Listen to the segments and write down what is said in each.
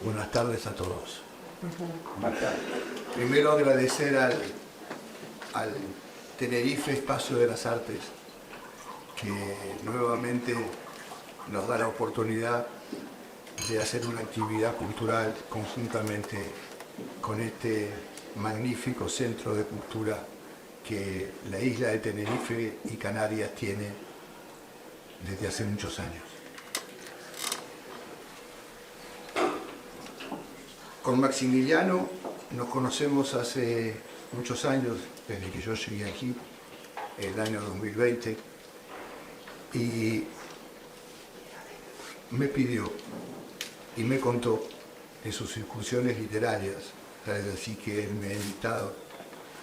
Buenas tardes a todos. Primero agradecer al Tenerife Espacio de las Artes, que nuevamente nos da la oportunidad de hacer una actividad cultural conjuntamente con este magnífico centro de cultura que la isla de Tenerife y Canarias tiene desde hace muchos años. Con Maximiliano nos conocemos hace muchos años, desde que yo llegué aquí, el año 2020, y me pidió y me contó de sus incursiones literarias, es decir, que él me ha invitado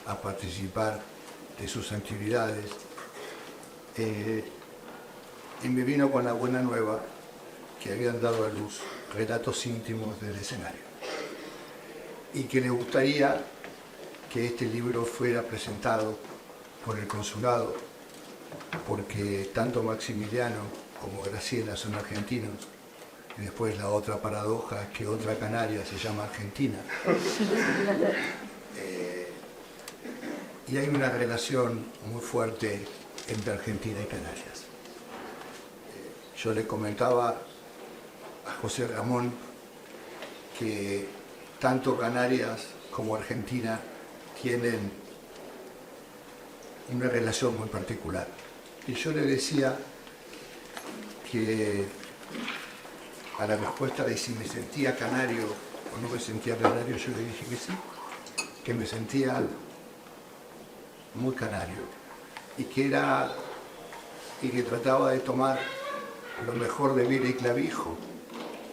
a participar de sus actividades, y me vino con la buena nueva que habían dado a luz relatos íntimos del escenario, y que le gustaría que este libro fuera presentado por el consulado, porque tanto Maximiliano como Graciela son argentinos, y después la otra paradoja es que otra Canaria se llama Argentina. Y hay una relación muy fuerte entre Argentina y Canarias. Yo le comentaba a José Ramón que tanto Canarias como Argentina tienen una relación muy particular. Y yo le decía que a la respuesta de si me sentía canario o no me sentía canario, yo le dije que sí, que me sentía muy canario y que trataba de tomar lo mejor de Vila y Clavijo,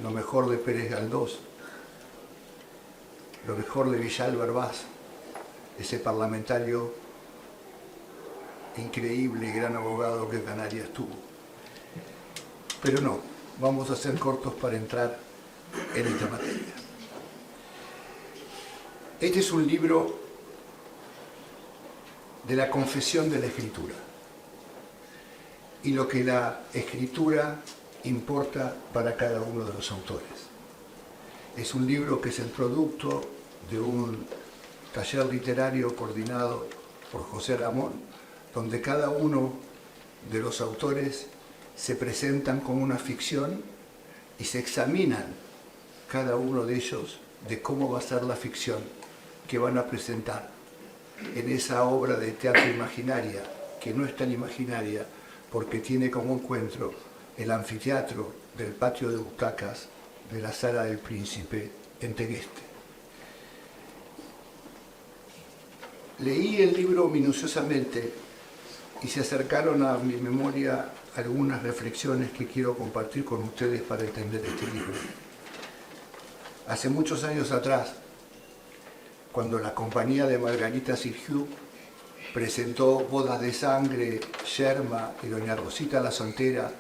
lo mejor de Pérez Galdós, lo mejor de Villalba Arbaz, ese parlamentario increíble y gran abogado que Canarias tuvo. Pero no, vamos a ser cortos para entrar en esta materia. Este es un libro de la confesión de la escritura y lo que la escritura importa para cada uno de los autores. Es un libro que es el producto de un taller literario coordinado por José Ramón, donde cada uno de los autores se presentan con una ficción y se examinan cada uno de ellos de cómo va a ser la ficción que van a presentar en esa obra de teatro imaginaria, que no es tan imaginaria porque tiene como encuentro el anfiteatro del patio de butacas de la Sala del Príncipe en Tegueste. Leí el libro minuciosamente y se acercaron a mi memoria algunas reflexiones que quiero compartir con ustedes para entender este libro. Hace muchos años atrás, cuando la compañía de Margarita Sirgiu presentó Bodas de Sangre, Yerma y Doña Rosita la Soltera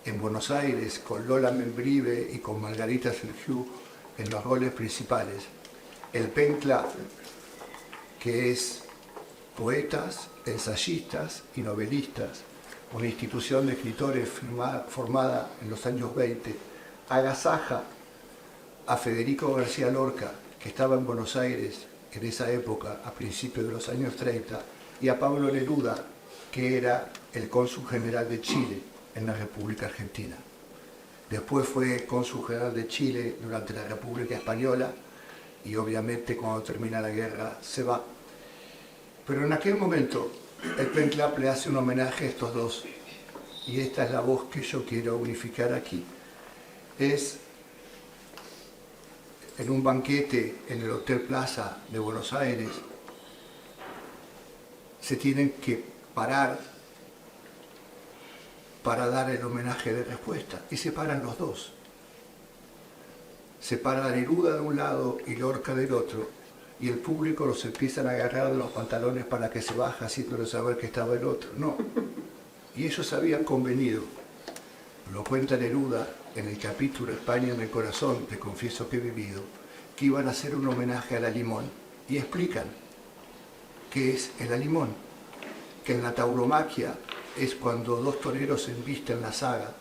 en Buenos Aires con Lola Membrive y con Margarita Sirgiu en los roles principales, el PEN Club, que es poetas, ensayistas y novelistas, una institución de escritores formada en los años 20, agasaja a Federico García Lorca, que estaba en Buenos Aires en esa época, a principios de los años 30, y a Pablo Neruda, que era el cónsul general de Chile en la República Argentina. Después fue cónsul general de Chile durante la República Española y obviamente cuando termina la guerra se va. Pero en aquel momento el PEN Club le hace un homenaje a estos dos, y esta es la voz que yo quiero unificar aquí. Es en un banquete en el Hotel Plaza de Buenos Aires, se tienen que parar para dar el homenaje de respuesta, y se paran los dos. Se para Neruda de un lado y Lorca del otro, y el público los empiezan a agarrar de los pantalones para que se baje, haciéndole saber que estaba el otro. No. Y ellos habían convenido, lo cuenta Neruda en el capítulo España en el corazón, te confieso que he vivido, que iban a hacer un homenaje a la Limón, y explican qué es el alimón, que en la tauromaquia es cuando dos toreros embisten la saga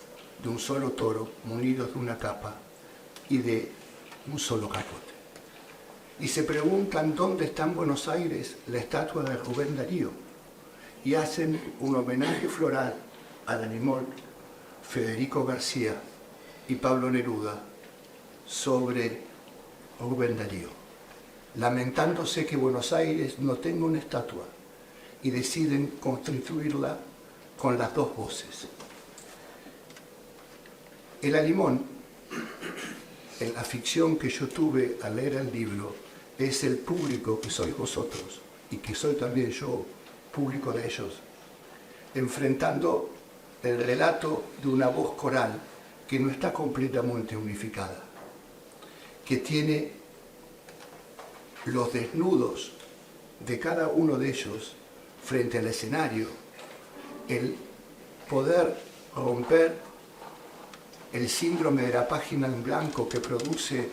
de un solo toro munidos de una capa y de un solo capote. Y se preguntan dónde está en Buenos Aires la estatua de Rubén Darío. Y hacen un homenaje floral a Danimol, Federico García y Pablo Neruda sobre Rubén Darío, lamentándose que Buenos Aires no tenga una estatua, y deciden constituirla con las dos voces. El Alimón, en la ficción que yo tuve al leer el libro, es el público que sois vosotros, y que soy también yo, público de ellos, enfrentando el relato de una voz coral que no está completamente unificada, que tiene los desnudos de cada uno de ellos frente al escenario, el poder romper el síndrome de la página en blanco que produce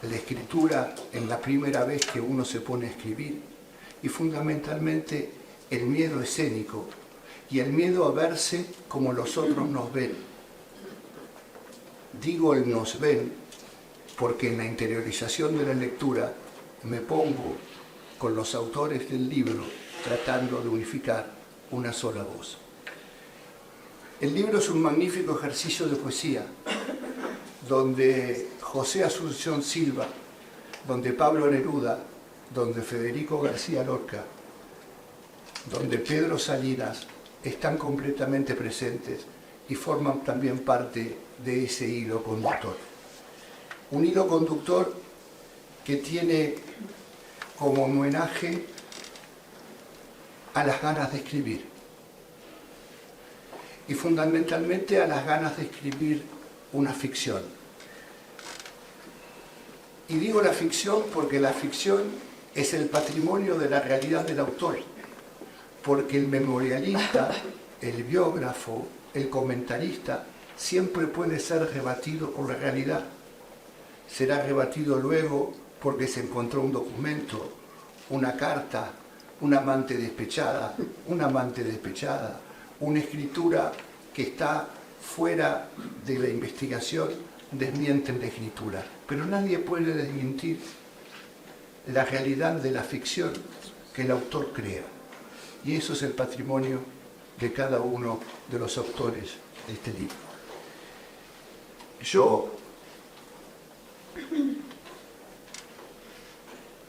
la escritura en la primera vez que uno se pone a escribir, y fundamentalmente el miedo escénico y el miedo a verse como los otros nos ven. Digo el nos ven porque en la interiorización de la lectura me pongo con los autores del libro tratando de unificar una sola voz. El libro es un magnífico ejercicio de poesía, donde José Asunción Silva, donde Pablo Neruda, donde Federico García Lorca, donde Pedro Salinas están completamente presentes y forman también parte de ese hilo conductor. Un hilo conductor que tiene como homenaje a las ganas de escribir, y fundamentalmente a las ganas de escribir una ficción. Y digo la ficción porque la ficción es el patrimonio de la realidad del autor, porque el memorialista, el biógrafo, el comentarista, siempre puede ser rebatido por la realidad. Será rebatido luego porque se encontró un documento, una carta, un amante despechada, una escritura que está fuera de la investigación, desmienten la escritura. Pero nadie puede desmentir la realidad de la ficción que el autor crea. Y eso es el patrimonio de cada uno de los autores de este libro. Yo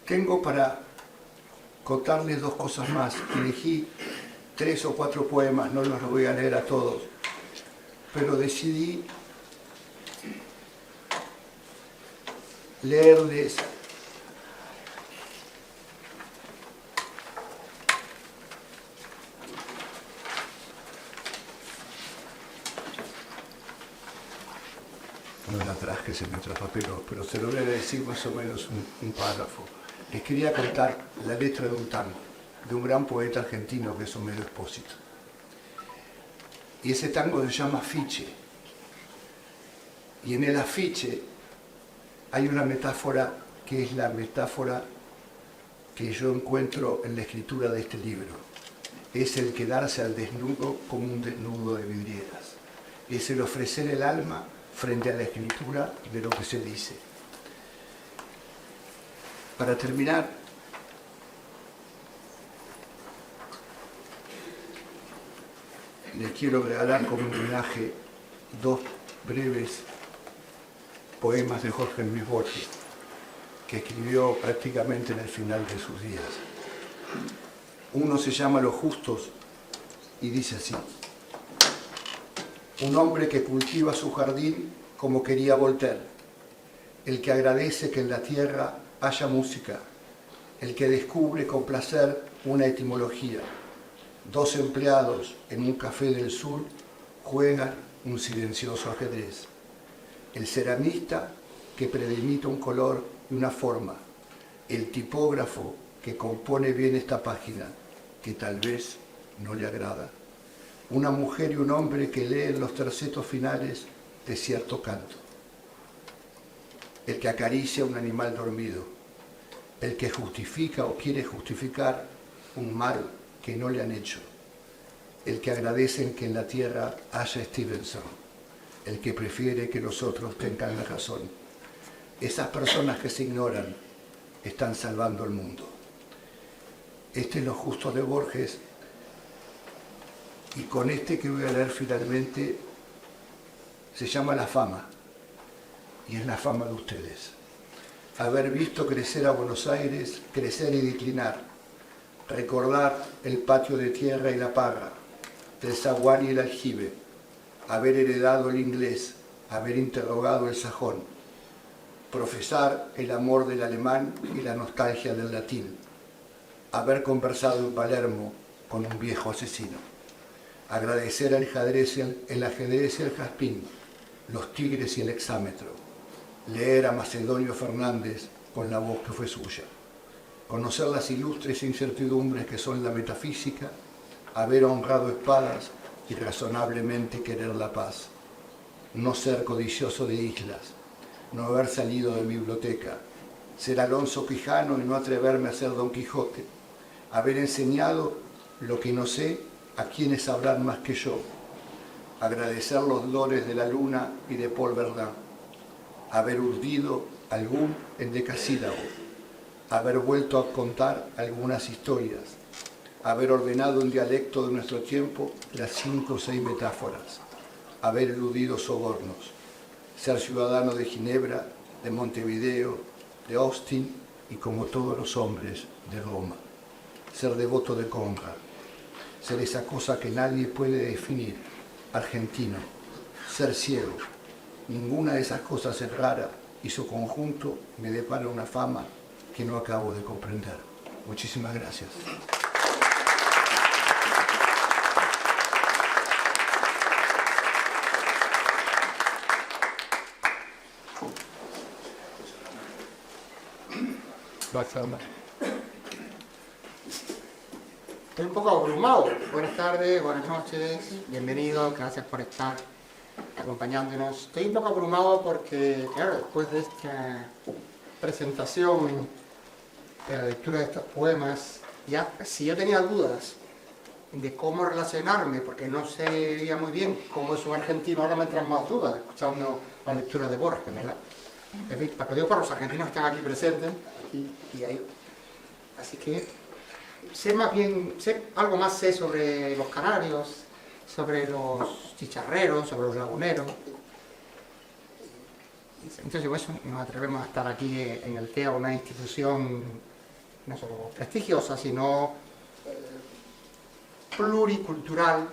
tengo para contarles dos cosas más. Elegí 3 o 4 poemas, no los voy a leer a todos, pero decidí leerles no la traje, se me traspapeló, pero se lo voy a decir más o menos un párrafo. Les quería contar la letra de un tango, de un gran poeta argentino que es Homero Expósito. Y ese tango se llama Afiche. Y en el afiche hay una metáfora que es la metáfora que yo encuentro en la escritura de este libro. Es el quedarse al desnudo como un desnudo de vidrieras. Es el ofrecer el alma frente a la escritura de lo que se dice. Para terminar, les quiero regalar como homenaje 2 breves poemas de Jorge Luis Borges, que escribió prácticamente en el final de sus días. Uno se llama Los Justos y dice así: un hombre que cultiva su jardín como quería Voltaire, el que agradece que en la tierra haya música, el que descubre con placer una etimología. 2 empleados en un café del sur juegan un silencioso ajedrez. El ceramista que prelimita un color y una forma. El tipógrafo que compone bien esta página, que tal vez no le agrada. Una mujer y un hombre que leen los tercetos finales de cierto canto. El que acaricia un animal dormido. El que justifica o quiere justificar un mal que no le han hecho. El que agradecen que en la tierra haya Stevenson. El que prefiere que los otros tengan la razón. Esas personas que se ignoran están salvando el mundo. Este es Lo Justo de Borges, y con este que voy a leer finalmente se llama La Fama, y es la fama de ustedes. Haber visto crecer a Buenos Aires, crecer y declinar, recordar el patio de tierra y la parra, el zaguán y el aljibe, haber heredado el inglés, haber interrogado el sajón, profesar el amor del alemán y la nostalgia del latín, haber conversado en Palermo con un viejo asesino, agradecer el ajedrez y el jaspín, los tigres y el hexámetro, leer a Macedonio Fernández con la voz que fue suya, conocer las ilustres incertidumbres que son la metafísica, haber honrado espadas y razonablemente querer la paz, no ser codicioso de islas, no haber salido de biblioteca, ser Alonso Quijano y no atreverme a ser Don Quijote, haber enseñado lo que no sé a quienes sabrán más que yo, agradecer los dones de la luna y de Paul Verdin, haber urdido algún endecasílabo, haber vuelto a contar algunas historias, haber ordenado en dialecto de nuestro tiempo las 5 o 6 metáforas, haber eludido sobornos, ser ciudadano de Ginebra, de Montevideo, de Austin y, como todos los hombres, de Roma, ser devoto de Conrad, ser esa cosa que nadie puede definir, argentino, ser ciego. Ninguna de esas cosas es rara y su conjunto me depara una fama que no acabo de comprender. Muchísimas gracias. Estoy un poco abrumado. Buenas tardes, buenas noches, bienvenidos, gracias por estar acompañándonos. Estoy un poco abrumado porque, claro, después de esta presentación de la lectura de estos poemas, ya si yo tenía dudas de cómo relacionarme, porque no sabía muy bien cómo es un argentino, ahora me entran más dudas escuchando la lectura de Borges, ¿verdad? En fin, para que digo para los argentinos que están aquí presentes, y ahí. Así que algo más sé sobre los canarios, sobre los chicharreros, sobre los laguneros. Entonces, por eso nos atrevemos a estar aquí en el TEA, una institución no solo prestigiosa, sino pluricultural,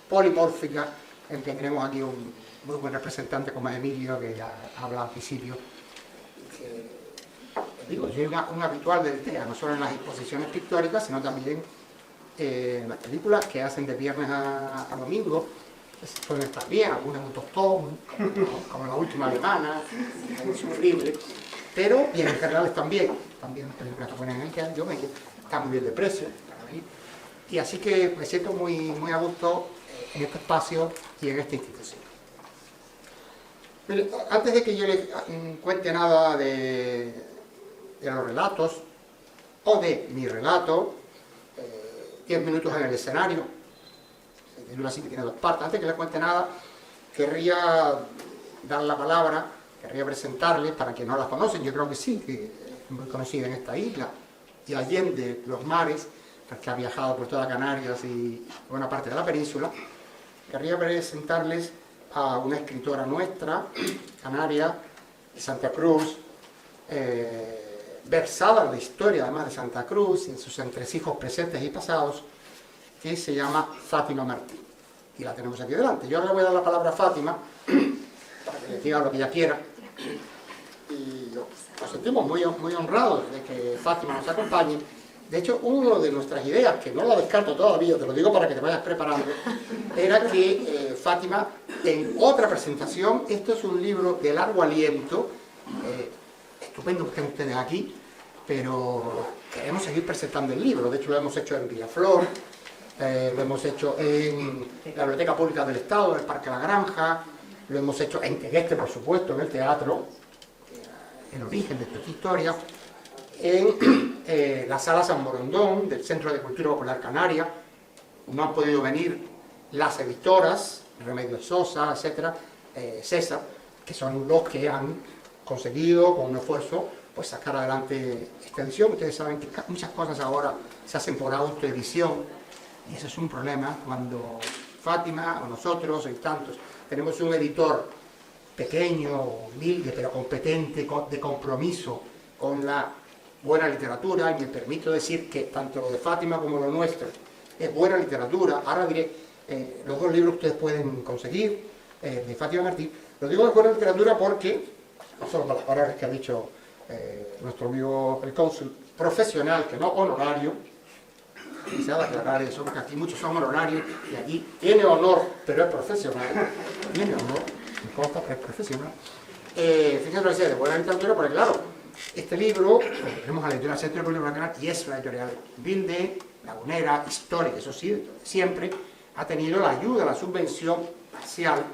polimórfica, en que tenemos aquí un muy buen representante como Emilio, que ya habla al principio. Digo, yo soy un habitual del TEA, no solo en las exposiciones pictóricas, sino también en las películas que hacen de viernes a domingo. Pueden estar bien, algunas un tostón, como la última alemana, insufrible, pero bien, en general están bien. También las películas que ponen en el TEA, yo me están muy bien de precio. Y así que me siento muy a gusto en este espacio y en esta institución. Pero antes de que yo les cuente nada de los relatos, o de mi relato, 10 minutos en el escenario, así que tiene 2 partes. Antes de que les cuente nada, querría dar la palabra, querría presentarles, para quien no la conocen, yo creo que sí, que es muy conocida en esta isla, y allende los mares, porque ha viajado por toda Canarias y buena parte de la península. Querría presentarles a una escritora nuestra, canaria, de Santa Cruz, versada en la historia además de Santa Cruz, en sus entresijos presentes y pasados, que se llama Fátima Martín. Y la tenemos aquí delante. Yo ahora le voy a dar la palabra a Fátima, para que le diga lo que ella quiera. Y nos sentimos muy honrados de que Fátima nos acompañe. De hecho, una de nuestras ideas, que no la descarto todavía, te lo digo para que te vayas preparando, era que Fátima, en otra presentación, esto es un libro de largo aliento, estupendo que estén ustedes aquí, pero queremos seguir presentando el libro. De hecho, lo hemos hecho en Villaflor, lo hemos hecho en la Biblioteca Pública del Estado, en el Parque La Granja, lo hemos hecho en Tegueste, por supuesto, en el teatro, el origen de esta historia, en la Sala San Borondón del Centro de Cultura Popular Canaria. No han podido venir las editoras, Remedios Sosa, etcétera, César, que son los que han conseguido, con un esfuerzo, pues sacar adelante esta edición. Ustedes saben que muchas cosas ahora se hacen por autoedición, y eso es un problema cuando Fátima o nosotros y tantos tenemos un editor pequeño, humilde, pero competente, de compromiso con la buena literatura, y me permito decir que tanto lo de Fátima como lo nuestro es buena literatura. Ahora diré los dos libros que ustedes pueden conseguir de Fátima Martín. Lo digo de buena literatura porque, no solo por las palabras que ha dicho nuestro amigo el cónsul, profesional, que no honorario, y se ha de aclarar eso, porque aquí muchos son honorarios, y aquí tiene honor, pero es profesional, tiene honor, me consta, pero es profesional. Fíjense lo que decía, de buena literatura, porque claro, este libro, lo tenemos a la editorial Centro de Cultura Nacional, y es una editorial humilde, lagunera, histórica, eso sí, siempre ha tenido la ayuda, la subvención parcial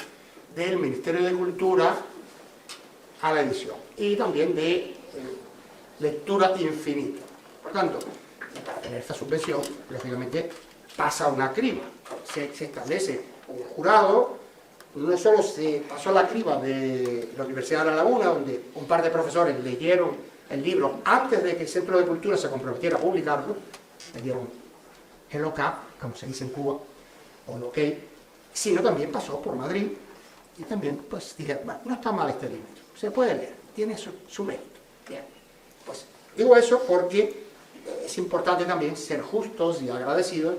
del Ministerio de Cultura a la edición, y también de lectura infinita. Por tanto, para tener esta subvención, lógicamente, pasa una criba. Se establece un jurado, no solo se pasó la criba de la Universidad de La Laguna, donde un par de profesores leyeron el libro antes de que el Centro de Cultura se comprometiera a publicarlo, le dieron el OK, como se dice en Cuba, o el OK, sino también pasó por Madrid, y también pues dije, bueno, no está mal este libro, se puede leer, tiene su mérito. Bien, pues digo eso porque es importante también ser justos y agradecidos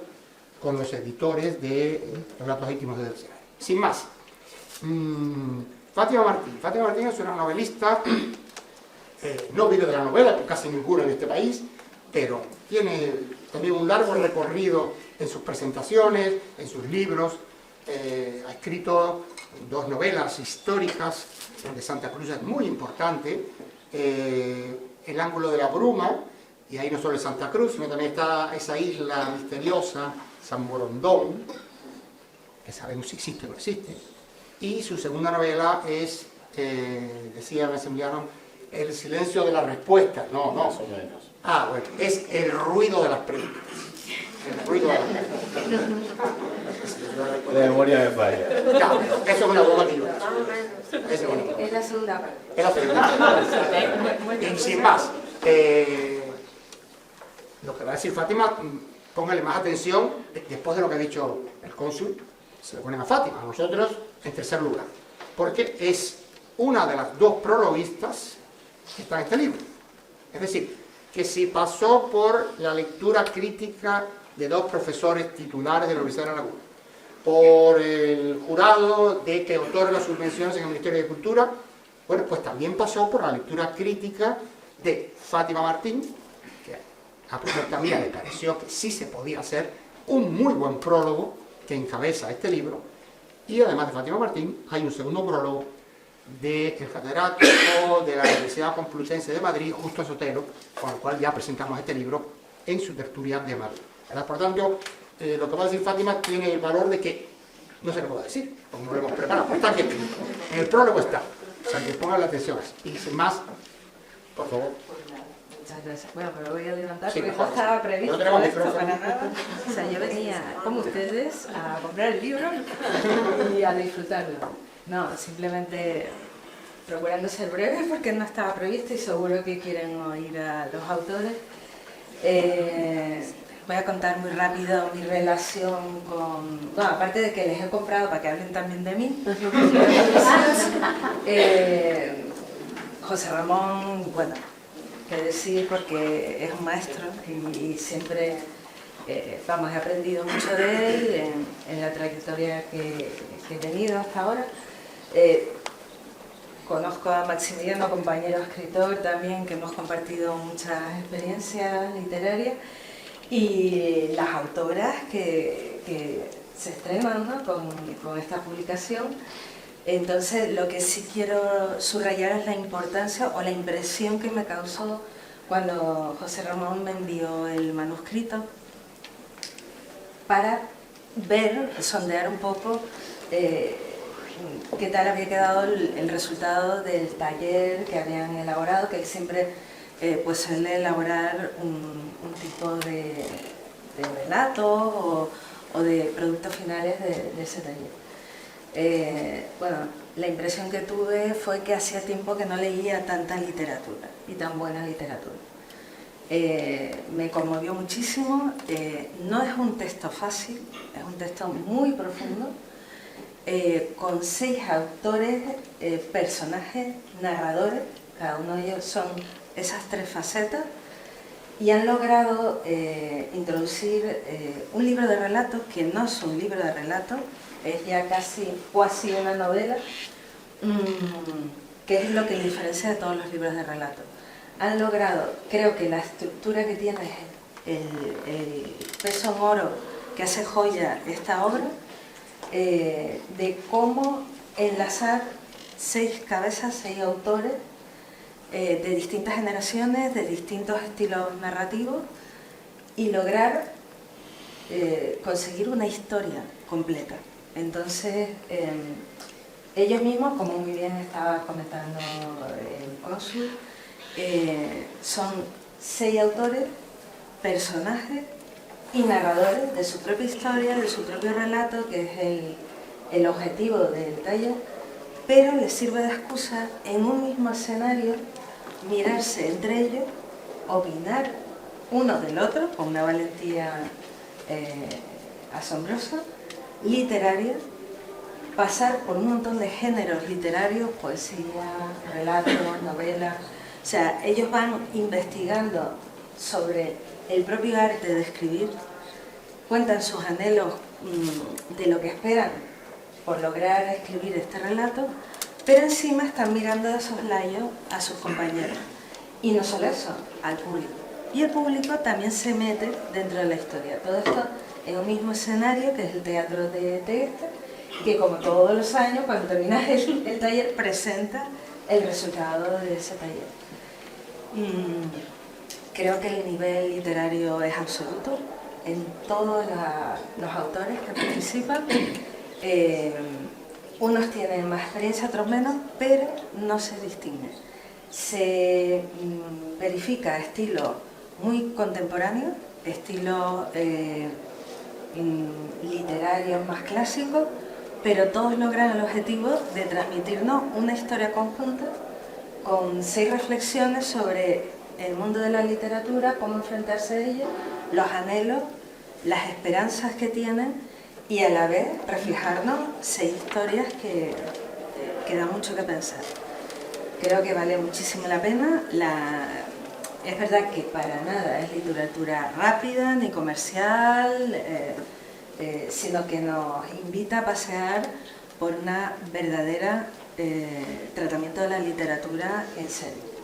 con los editores de Relatos íntimos de Delceral. Sin más, Fátima Martín. Fátima Martín es una novelista, no vive de la novela, casi ninguna en este país, pero tiene también un largo recorrido en sus presentaciones, en sus libros. Ha escrito 2 novelas históricas, de Santa Cruz es muy importante, El ángulo de la bruma, y ahí no solo es Santa Cruz, sino también está esa isla misteriosa, San Borondón, que sabemos si existe o no existe. Y su segunda novela es, decía Maximiliano, El silencio de las respuestas. No. Más o menos. Ah, bueno, es El ruido de las preguntas. El ruido de las preguntas. La memoria me falla. Claro, eso es una bomba que yo. Es la segunda parte. Es la segunda. Y sin más, lo que va a decir Fátima, póngale más atención después de lo que ha dicho el cónsul, se lo ponen a Fátima, a nosotros en tercer lugar, porque es una de las 2 prologuistas que está en este libro. Es decir, que si pasó por la lectura crítica de 2 profesores titulares de la Universidad de La Laguna, por el jurado de que otorga subvenciones en el Ministerio de Cultura, bueno, pues también pasó por la lectura crítica de Fátima Martín, que a propuesta mía le pareció que sí se podía hacer un muy buen prólogo que encabeza este libro, y además de Fátima Martín hay un segundo prólogo del catedrático de la Universidad Complutense de Madrid, Justo Sotero, con el cual ya presentamos este libro en su tertulia de Madrid. Por tanto, lo que va a decir Fátima tiene el valor de que no se lo puedo decir, porque no lo hemos preparado, pues está aquí escrito. En el prólogo está, o sea que pongan la atención. Y sin más, por favor. Muchas gracias. Bueno, pero voy a adelantar Sí, porque mejor. no estaba previsto No tenemos esto micrófono. para nada. O sea, yo venía, como ustedes, a comprar el libro y a disfrutarlo. No, simplemente procurando ser breve porque no estaba previsto y seguro que quieren oír a los autores. Voy a contar muy rápido mi relación con... Bueno, aparte de que les he comprado para que hablen también de mí. José Ramón, bueno, qué decir porque es un maestro y siempre, vamos, he aprendido mucho de él en la trayectoria que he tenido hasta ahora. Conozco a Maximiliano, compañero escritor también, que hemos compartido muchas experiencias literarias, y las autoras que se estrenan, ¿no?, con esta publicación. Entonces, lo que sí quiero subrayar es la importancia o la impresión que me causó cuando José Ramón me envió el manuscrito para ver, sondear un poco qué tal había quedado el resultado del taller que habían elaborado, que él siempre pues suele elaborar un tipo de relato o de productos finales de ese taller. Bueno, la impresión que tuve fue que hacía tiempo que no leía tanta literatura y tan buena literatura. Me conmovió muchísimo, no es un texto fácil, es un texto muy profundo, con 6 autores, personajes, narradores, cada uno de ellos son esas 3 facetas, y han logrado introducir un libro de relatos que no es un libro de relatos, es ya casi una novela, que es lo que le diferencia de todos los libros de relatos. Han logrado, creo que la estructura que tiene el peso en oro que hace joya esta obra, de cómo enlazar 6 cabezas, 6 autores de distintas generaciones, de distintos estilos narrativos, y lograr conseguir una historia completa. Entonces, ellos mismos, como muy bien estaba comentando el cónsul, son 6 autores, personajes y narradores de su propia historia, de su propio relato, que es el objetivo del taller, pero les sirve de excusa en un mismo escenario mirarse entre ellos, opinar uno del otro con una valentía asombrosa, literaria, pasar por un montón de géneros literarios, poesía, relatos, novelas. O sea, ellos van investigando sobre el propio arte de escribir, cuentan sus anhelos de lo que esperan por lograr escribir este relato, pero encima están mirando de soslayo a sus compañeros. Y no solo eso, al público. Y el público también se mete dentro de la historia. Todo esto en un mismo escenario, que es el Teatro de Tegueste, que como todos los años, cuando termina el taller, presenta el resultado de ese taller. Creo que el nivel literario es absoluto en todos los autores que participan. Unos tienen más experiencia, otros menos, pero no se distingue. Se verifica estilo muy contemporáneo, estilo literarios más clásicos, pero todos logran el objetivo de transmitirnos una historia conjunta con 6 reflexiones sobre el mundo de la literatura, cómo enfrentarse a ella, los anhelos, las esperanzas que tienen, y a la vez reflejarnos 6 historias que dan mucho que pensar. Creo que vale muchísimo la pena. Es verdad que para nada es literatura rápida ni comercial, sino que nos invita a pasear por una verdadera tratamiento de la literatura en serio.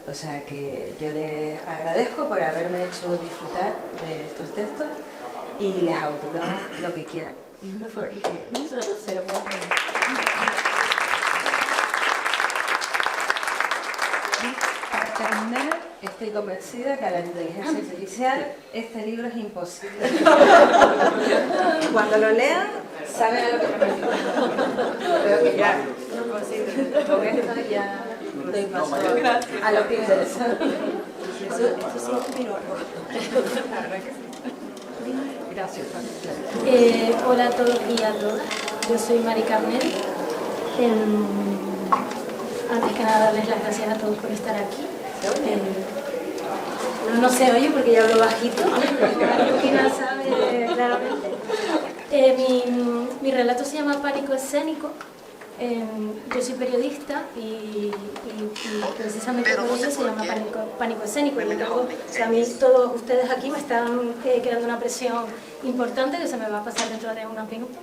O sea que yo les agradezco por haberme hecho disfrutar de estos textos y les auguro lo que quieran. Para terminar, estoy convencida que a la inteligencia artificial este libro es imposible. Cuando lo lean, saben a lo que me refiero. Creo que ya es imposible. Con esto ya doy paso a lo que interesa. Eso sí es un Gracias. Hola a todos y a todas. Yo soy Mari Carmen. Antes que nada, darles las gracias a todos por estar aquí. No se oye porque yo hablo bajito. Cristina sabe claramente. Mi relato se llama Pánico Escénico. Yo soy periodista y precisamente por eso se llama Pánico Escénico. Y luego, a mí todos ustedes aquí me están creando una presión importante que se me va a pasar dentro de unos minutos.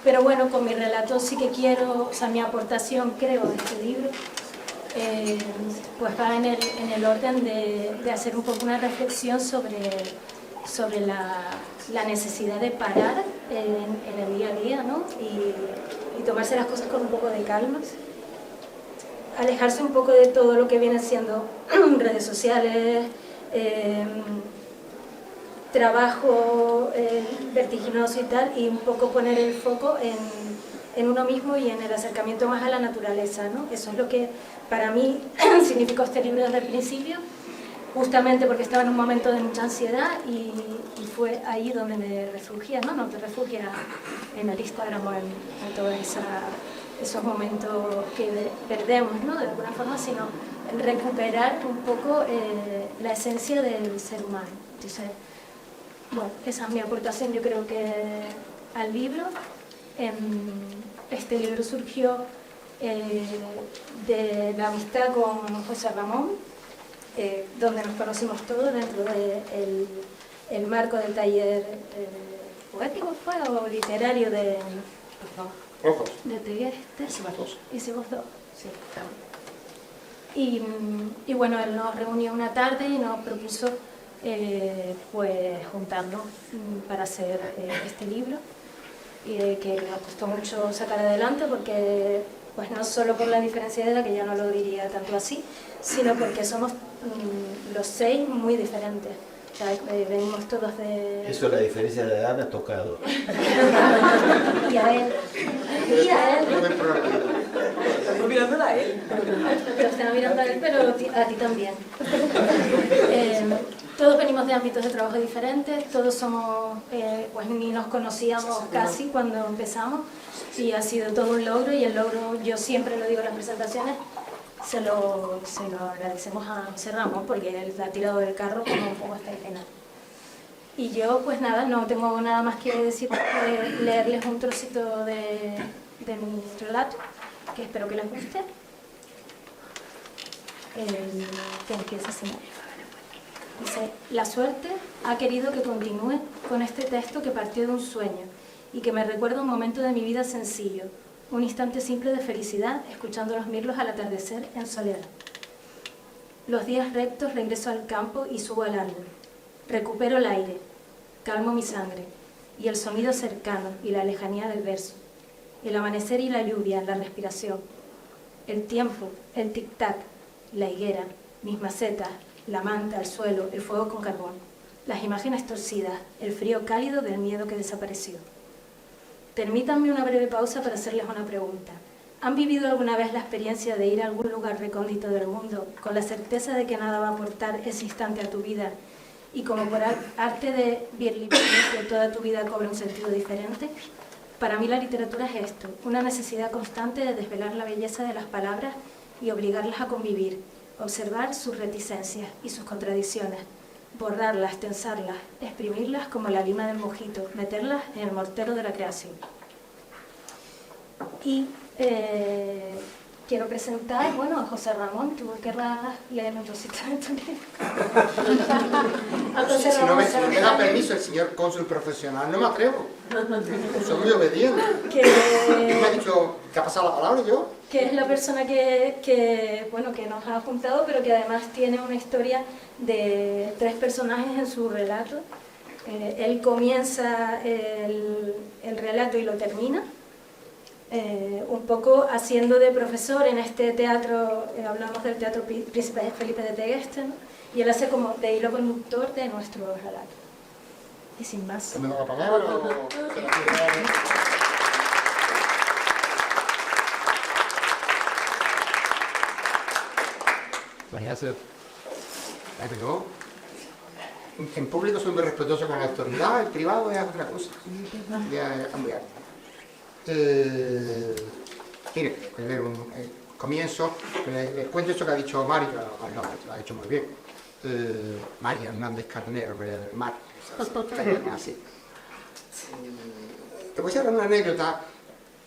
Pero bueno, con mi relato sí que quiero, o sea, mi aportación creo de este libro, pues va en el orden de hacer un poco una reflexión sobre la necesidad de parar en el día a día, ¿no? y tomarse las cosas con un poco de calma, alejarse un poco de todo lo que viene siendo redes sociales, trabajo vertiginoso y tal, y un poco poner el foco en uno mismo y en el acercamiento más a la naturaleza, ¿no? Eso es lo que para mí significó este libro desde el principio. justamente porque estaba en un momento de mucha ansiedad y fue ahí donde me refugié, ¿no? No te refugias en el Instagram o en todos esos momentos que perdemos, ¿no? De alguna forma, sino en recuperar un poco la esencia del ser humano. Entonces, bueno, esa es mi aportación, yo creo que al libro. Este libro surgió de la amistad con José Ramón, donde nos conocimos todos dentro del marco del taller poético o literario de Tegueste. Hicimos dos. Sí, y bueno, él nos reunió una tarde y nos propuso pues juntarnos para hacer este libro, y que nos costó mucho sacar adelante porque pues no solo por la diferencia de edad, que ya no lo diría tanto así, sino porque somos los 6 muy diferentes. O sea, venimos todos de... Eso, la diferencia de edad me ha tocado. Y a él. Y a él. Estamos mirándola a él. Pero están mirando a él, pero a ti también. Todos venimos de ámbitos de trabajo diferentes, todos somos, pues ni nos conocíamos casi cuando empezamos, y ha sido todo un logro, y el logro, yo siempre lo digo en las presentaciones, se lo agradecemos a José Ramón, porque él ha tirado del carro como un poco hasta el final. Y yo, pues nada, no tengo nada más que decir, leerles un trocito de mi relato, que espero que les guste. Que empieza así. Dice: la suerte ha querido que continúe con este texto que partió de un sueño y que me recuerda un momento de mi vida sencillo, un instante simple de felicidad, escuchando los mirlos al atardecer en soledad. Los días rectos regreso al campo y subo al árbol. Recupero el aire, calmo mi sangre, y el sonido cercano y la lejanía del verso. El amanecer y la lluvia, la respiración. El tiempo, el tic-tac, la higuera, mis macetas, la manta, el suelo, el fuego con carbón. Las imágenes torcidas, el frío cálido del miedo que desapareció. Permítanme una breve pausa para hacerles una pregunta. ¿Han vivido alguna vez la experiencia de ir a algún lugar recóndito del mundo con la certeza de que nada va a aportar ese instante a tu vida y como por arte de que toda tu vida cobra un sentido diferente? Para mí la literatura es esto, una necesidad constante de desvelar la belleza de las palabras y obligarlas a convivir, observar sus reticencias y sus contradicciones, borrarlas, tensarlas, exprimirlas como la lima del mojito, meterlas en el mortero de la creación. Y quiero presentar, bueno, a José Ramón. ¿Tú querrás leerme un trocito de tu libro? Si no me da permiso el señor cónsul profesional, no me atrevo. Soy muy obediente. Me ha dicho que ha pasado la palabra yo. Que es la persona que nos ha juntado, pero que además tiene una historia de 3 personajes en su relato. Él comienza el relato y lo termina, un poco haciendo de profesor en este teatro, hablamos del Teatro Príncipe Felipe de Tegueste, ¿no? Y él hace como de hilo conductor de nuestro relato. Y sin más. ¿Me da la palabra o...? Yo en público soy muy respetuoso con la autoridad, el privado es otra cosa. Ya cambiar. Mire, comienzo, les cuento esto que ha dicho Mario, lo ha hecho muy bien. María Hernández Carnero, Mar, así. Te voy a hacer una anécdota.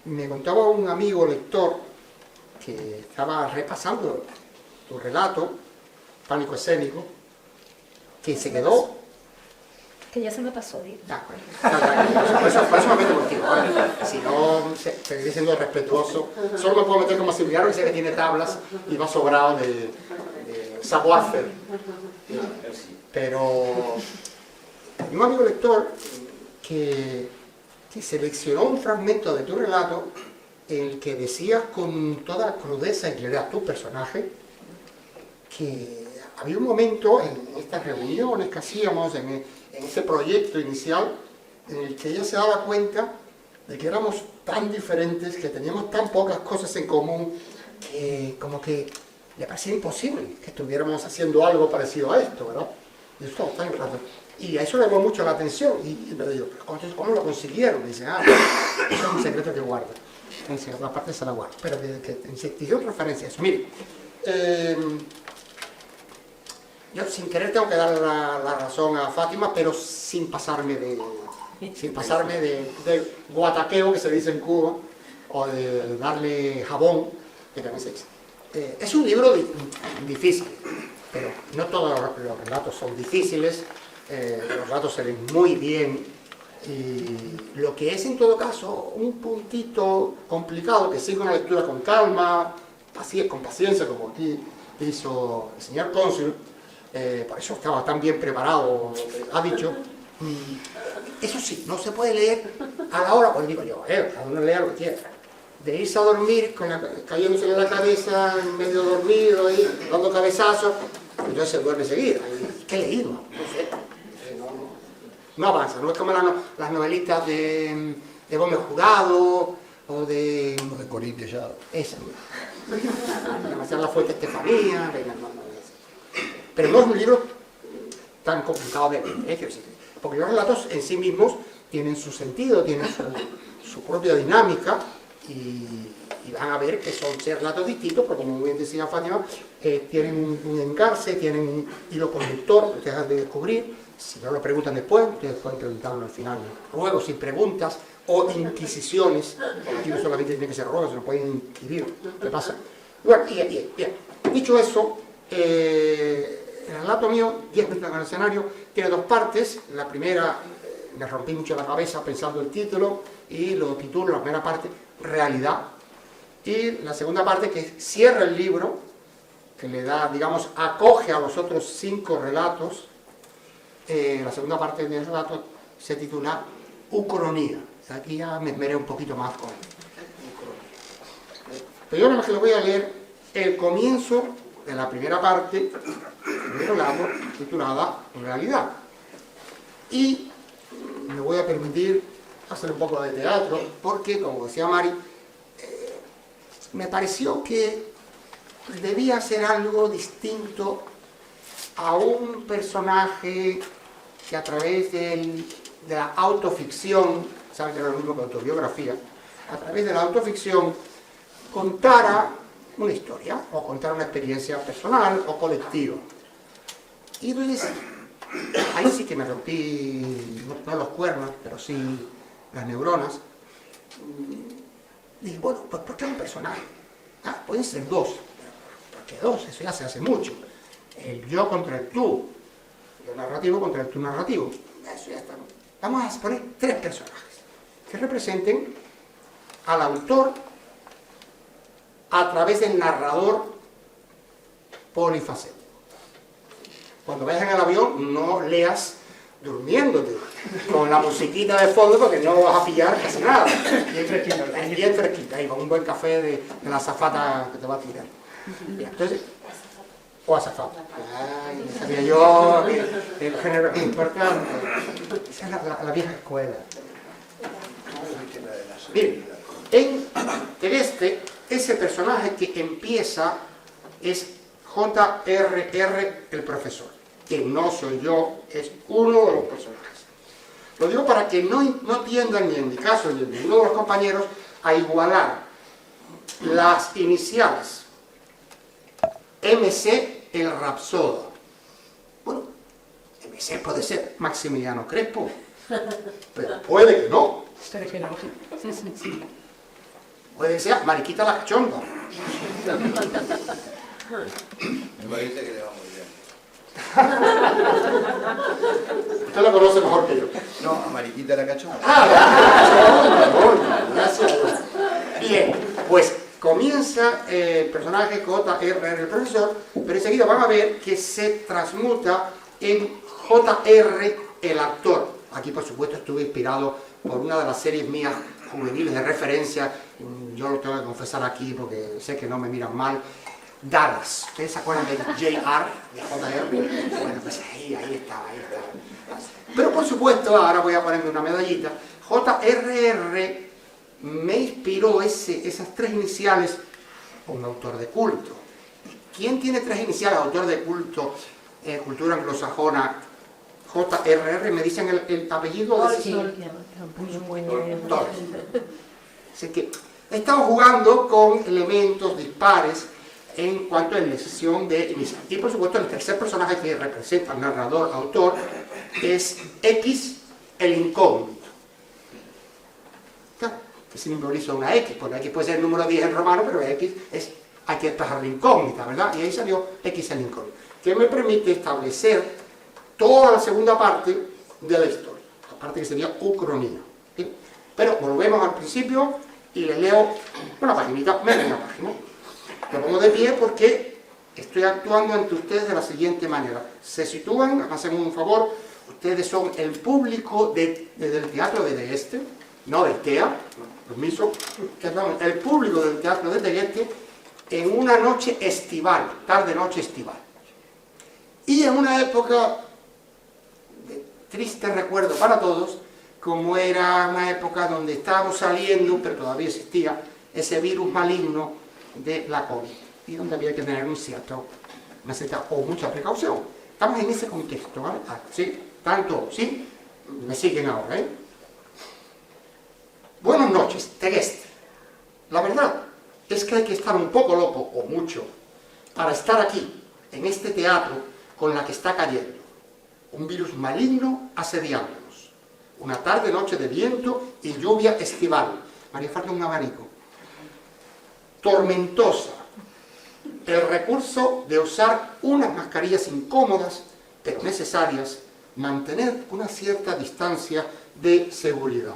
Me contaba un amigo lector que estaba repasando tu relato, Pánico Escénico, que se quedó... Que ya se me pasó, digo. Por eso me meto contigo. Si no, seguiré siendo respetuoso. Solo me puedo meter como auxiliar y sé que tiene tablas y va sobrado de savoir-faire. Pero un amigo lector que seleccionó un fragmento de tu relato en el que decías con toda crudeza y claridad tu personaje que había un momento en estas reuniones que hacíamos, en ese proyecto inicial, en el que ella se daba cuenta de que éramos tan diferentes, que teníamos tan pocas cosas en común, que como que le parecía imposible que estuviéramos haciendo algo parecido a esto, ¿verdad? Y esto está en rato. Y a eso le llamó mucho la atención. Y le digo, ¿cómo lo consiguieron? Y dice, eso es un secreto que guardo. En cierta parte se la guardo. Pero hicieron referencia a eso. Mire, yo sin querer tengo que dar la razón a Fátima, pero sin pasarme de guataqueo, que se dice en Cuba, o de darle jabón, que también se dice. Es un libro difícil, pero no todos los relatos son difíciles, los relatos se leen muy bien, y lo que es en todo caso un puntito complicado, que sigue una lectura con calma, con paciencia, como aquí hizo el señor cónsul, por eso estaba tan bien preparado, ha dicho. Eso sí, no se puede leer a la hora, pues digo yo, cada uno lea lo que quiera. De irse a dormir cayéndose en la cabeza, medio dormido, ahí, dando cabezazos, entonces se duerme seguida. ¿Qué he leído? No sé. No avanza, no es como las novelitas de Gómez Jurado o de Corín Tellado. Esa. Demasiado la Fuente Estefanía. Pero no es un libro tan complicado de leer, porque los relatos en sí mismos tienen su sentido, tienen su propia dinámica, y van a ver que son relatos distintos, porque como bien decía Fátima, tienen un engarce, tienen un hilo conductor que ustedes han de descubrir. Si no lo preguntan después, ustedes pueden preguntarlo al final. Ruegos sin preguntas o inquisiciones, aquí no solamente tiene que ser ruegos, se lo pueden inquirir. ¿Qué pasa? Bueno, bien. Dicho eso, el relato mío, 10 minutos en el escenario, tiene dos partes. La primera, me rompí mucho la cabeza pensando el título, y lo titulo, la primera parte, Realidad. Y la segunda parte, que cierra el libro, que le da, digamos, acoge a los otros 5 relatos. La segunda parte del relato se titula Ucronía. Aquí ya me esmeré un poquito más con Ucronía. Pero yo nada más que le voy a leer el comienzo de la primera parte del relato, titulada Realidad. Y me voy a permitir hacer un poco de teatro, porque, como decía Mari, me pareció que debía ser algo distinto a un personaje que a través de la autoficción, saben que no es lo mismo que autobiografía, a través de la autoficción contara una historia, o contara una experiencia personal o colectiva. Y entonces, ahí sí que me rompí, no los cuernos, pero sí las neuronas. Dije, bueno, pues ¿por qué un personaje? Pueden ser 2, porque 2, eso ya se hace mucho. El yo contra el tú, el narrativo contra el tú narrativo. Eso ya está. Vamos a poner 3 personajes que representen al autor a través del narrador polifacético. Cuando vayas en el avión, no leas durmiéndote, con la musiquita de fondo, porque no vas a pillar casi nada. Bien fresquita, y con un buen café de la azafata que te va a tirar. Bien, entonces, o azafata. Ay, sabía yo, el género es importante. Esa es la vieja escuela. Bien, en ese personaje que empieza es J.R.R. el profesor, que no soy yo, es uno de los personajes. Lo digo para que no tiendan, ni en mi caso ni en ninguno de los compañeros, a igualar las iniciales MC el Rapsoda. Bueno, MC puede ser Maximiliano Crespo, pero puede que no. Puede ser Mariquita la Cachonda. Me parece que le va muy bien. Usted lo conoce mejor que yo. No, a Mariquita la Cachonda. Gracias. Bien, pues comienza el personaje J.R.R. el profesor, pero enseguida van a ver que se transmuta en J.R. el actor. Aquí, por supuesto, estuve inspirado por una de las series mías juveniles de referencia. Yo lo tengo que confesar aquí porque sé que no me miran mal. Dallas. ¿Ustedes se acuerdan de J.R. de J.R.? Bueno, pues ahí estaba. Pero por supuesto, ahora voy a ponerme una medallita. J.R.R. me inspiró esas 3 iniciales, un autor de culto. ¿Quién tiene 3 iniciales? Autor de culto, cultura anglosajona, JRR, ¿me dicen el apellido? Sí. Así que he estado jugando con elementos dispares en cuanto a la sesión de inicial. Y por supuesto el tercer personaje que representa al narrador, autor, es X, el incógnito. Claro, que simboliza una X, porque X puede ser el número 10 en romano, pero X es, hay que expresar la incógnita, ¿verdad? Y ahí salió X, el incógnito, que me permite establecer toda la segunda parte de la historia, la parte que sería ucronía. ¿Sí? Pero volvemos al principio y le leo una paginita, media página. Lo pongo de pie porque estoy actuando ante ustedes de la siguiente manera. Se sitúan, hacen un favor, ustedes son el público del teatro de Tegueste, no del TEA, permiso, el público del teatro de Tegueste en una noche estival, tarde-noche estival. Y en una época de triste recuerdo para todos, como era una época donde estábamos saliendo, pero todavía existía, ese virus maligno de la COVID, y donde había que tener una cierta o mucha precaución. Estamos en ese contexto, ¿vale? ¿Sí? ¿Tanto? ¿Sí? Me siguen ahora, ¿eh? Buenas noches, Tegueste. La verdad es que hay que estar un poco loco, o mucho, para estar aquí, en este teatro, con la que está cayendo. Un virus maligno asediándonos. Una tarde-noche de viento y lluvia estival. María, falta un abanico. Tormentosa. El recurso de usar unas mascarillas incómodas, pero necesarias, mantener una cierta distancia de seguridad.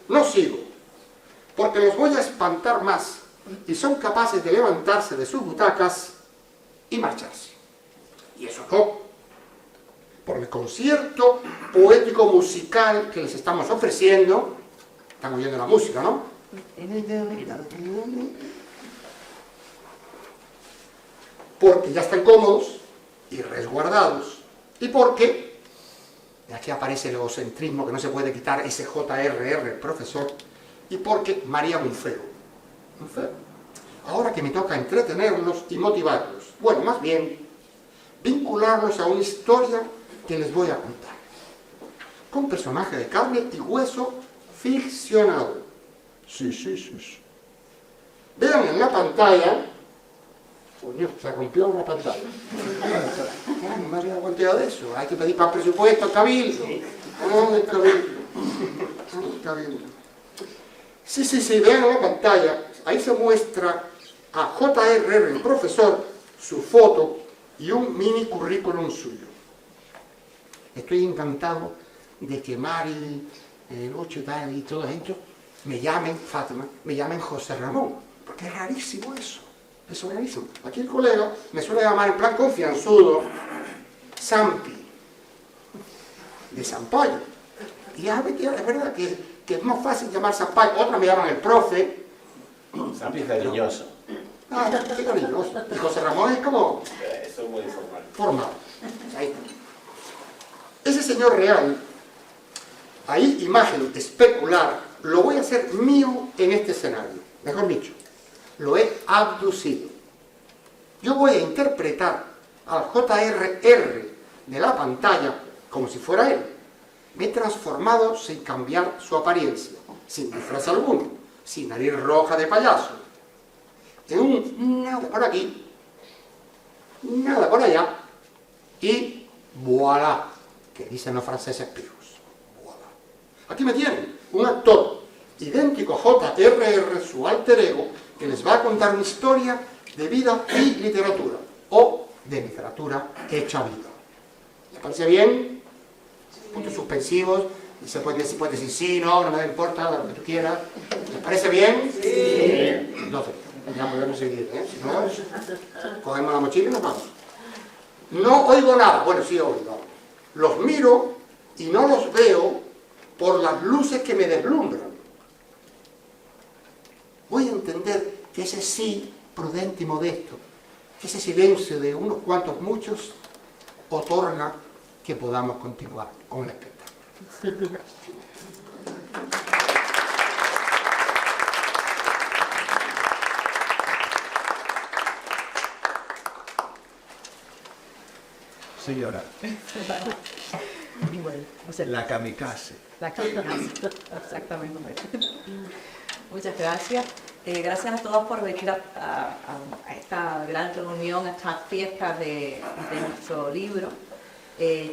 No sigo, porque los voy a espantar más y son capaces de levantarse de sus butacas y marcharse. Y eso no, por el concierto poético musical que les estamos ofreciendo. Están oyendo la música, ¿no? Porque ya están cómodos y resguardados, y porque, y aquí aparece el egocentrismo que no se puede quitar, ese JRR, el profesor, y porque María Bunfeo. Ahora que me toca entretenerlos y motivarlos, bueno, más bien, vincularlos a una historia que les voy a contar, con personaje de carne y hueso ficcionado. Sí. Vean en la pantalla. Coño, se rompió una pantalla. No me había dado cuenta de eso. Hay que pedir para presupuesto, cabildo. Cabildo. Sí, vean en la pantalla. Ahí se muestra a JRR, el profesor, su foto y un mini currículum suyo. Estoy encantado de que Mari, Lucho y todos ellos me llamen Fátima, me llamen José Ramón, porque es rarísimo eso. Eso es rarísimo. Aquí el colega me suele llamar en plan confianzudo Sampi, de Sampaio. Y ya es verdad que es más fácil llamar Sampaio. Otras me llaman el profe. Sampi es cariñoso. Qué cariñoso. Y José Ramón es como... Eso es muy formal. Formal. Ahí está. Ese señor real, ahí imagen especular, lo voy a hacer mío en este escenario. Mejor dicho, lo he abducido. Yo voy a interpretar al JRR de la pantalla como si fuera él. Me he transformado sin cambiar su apariencia, sin disfraz alguno, sin nariz roja de payaso. En un nada por aquí, nada por allá, y voilà, que dicen los franceses pijos. Voilà. Aquí me tienen, un actor idéntico a JRR, su alter ego, que les va a contar una historia de vida y literatura, o de literatura hecha vida. ¿Les parece bien? Puntos suspensivos, y se puede decir sí, no me importa, lo que tú quieras. ¿Les parece bien? Sí. Entonces, ya podemos seguir, ¿eh? Si no, cogemos la mochila y nos vamos. No oigo nada, bueno, sí oigo. Los miro y no los veo por las luces que me deslumbran. Voy a entender que ese sí prudente y modesto, que ese silencio de unos cuantos muchos, otorga que podamos continuar con el espectáculo. Señora, Bueno, o sea, la kamikaze. la kamikaze. Exactamente. Muchas gracias. Gracias a todos por venir a esta gran reunión, a esta fiesta de nuestro libro.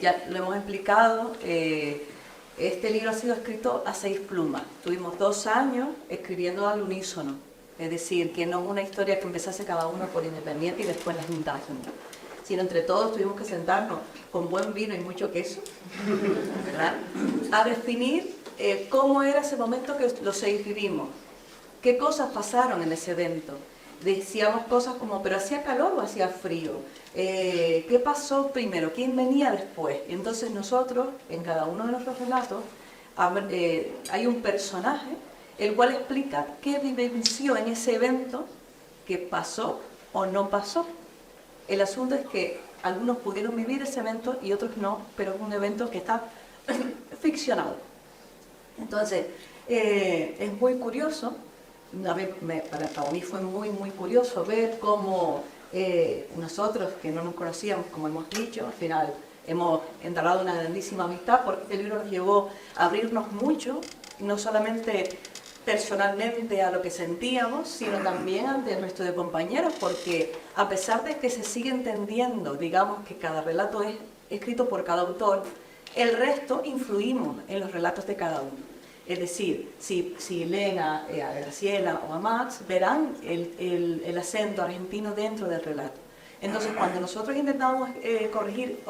Ya lo hemos explicado, este libro ha sido escrito a 6 plumas. Tuvimos 2 años escribiendo al unísono, es decir, que no es una historia que empezase cada uno por independiente y después la juntásemos, sino entre todos tuvimos que sentarnos con buen vino y mucho queso, ¿verdad?, a definir cómo era ese momento que los 6 vivimos, qué cosas pasaron en ese evento. Decíamos cosas como, ¿pero hacía calor o hacía frío? ¿Qué pasó primero? ¿Quién venía después? Entonces nosotros, en cada uno de nuestros relatos, hay un personaje el cual explica qué vivenció en ese evento, que pasó o no pasó. El asunto es que algunos pudieron vivir ese evento y otros no, pero es un evento que está ficcionado. Entonces, es muy curioso. Para mí fue muy curioso ver cómo nosotros, que no nos conocíamos, como hemos dicho, al final hemos entablado una grandísima amistad, porque este libro nos llevó a abrirnos mucho, no solamente personalmente a lo que sentíamos, sino también ante el resto de compañeros, porque a pesar de que se sigue entendiendo, digamos, que cada relato es escrito por cada autor, el resto influimos en los relatos de cada uno. Es decir, si leen a Graciela o a Max, verán el acento argentino dentro del relato. Entonces, cuando nosotros intentamos corregir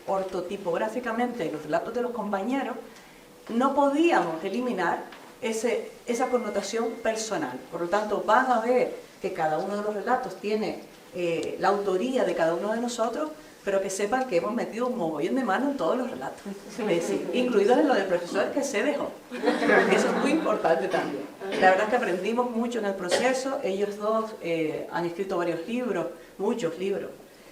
ortotipográficamente los relatos de los compañeros, no podíamos eliminar esa connotación personal. Por lo tanto, van a ver que cada uno de los relatos tiene la autoría de cada uno de nosotros, pero que sepan que hemos metido un mogollón de mano en todos los relatos, incluidos en lo del profesor que se dejó. Eso es muy importante también. La verdad es que aprendimos mucho en el proceso. Ellos dos han escrito varios libros, muchos libros.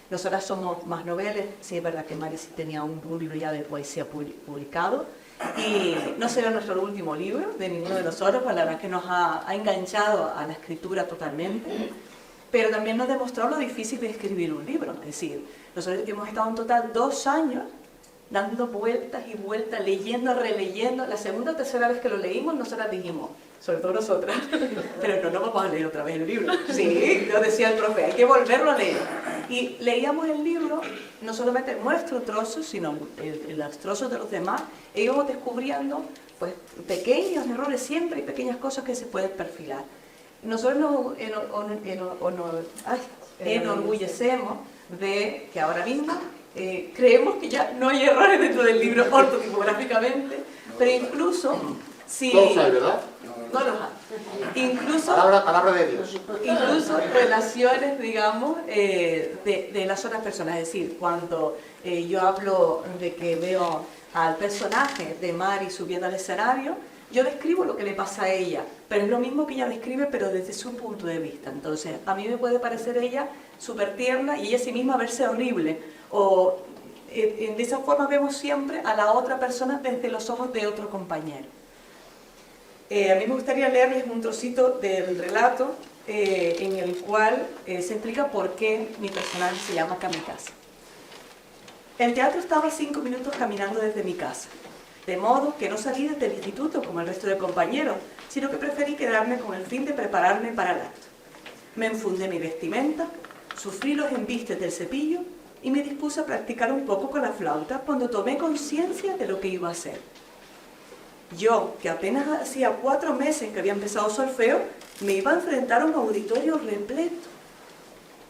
Nosotras somos más noveles. Sí, es verdad que Mari sí tenía un libro ya de poesía publicado. Y no será nuestro último libro de ninguno de nosotros, pues la verdad es que nos ha enganchado a la escritura totalmente. Pero también nos demostró lo difícil de escribir un libro. Es decir, nosotros hemos estado en total 2 años dando vueltas y vueltas, leyendo, releyendo. La segunda o tercera vez que lo leímos, nosotras dijimos, sobre todo nosotras, pero no vamos a leer otra vez el libro. Sí, lo decía el profe, hay que volverlo a leer. Y leíamos el libro, no solamente nuestro trozo, sino los trozos de los demás, e íbamos descubriendo pues, pequeños errores, siempre hay pequeñas cosas que se pueden perfilar. Nosotros nos enorgullecemos de que ahora mismo creemos que ya no hay errores dentro del libro ortotipográficamente, pero incluso si... Todos hay, ¿verdad? No los hay. Incluso, Palabra de Dios. incluso relaciones, digamos, de las otras personas. Es decir, cuando yo hablo de que veo al personaje de Mari subiendo al escenario, yo describo lo que le pasa a ella, pero es lo mismo que ella describe, pero desde su punto de vista. Entonces, a mí me puede parecer ella súper tierna y ella sí misma verse horrible. O de esa forma vemos siempre a la otra persona desde los ojos de otro compañero. A mí me gustaría leerles un trocito del relato en el cual se explica por qué mi personaje se llama Kamikaze. El teatro estaba a 5 minutos caminando desde mi casa. De modo que no salí desde el instituto como el resto de compañeros, sino que preferí quedarme con el fin de prepararme para el acto. Me enfundé mi vestimenta, sufrí los embistes del cepillo y me dispuse a practicar un poco con la flauta cuando tomé conciencia de lo que iba a hacer. Yo, que apenas hacía 4 meses que había empezado solfeo, me iba a enfrentar a un auditorio repleto.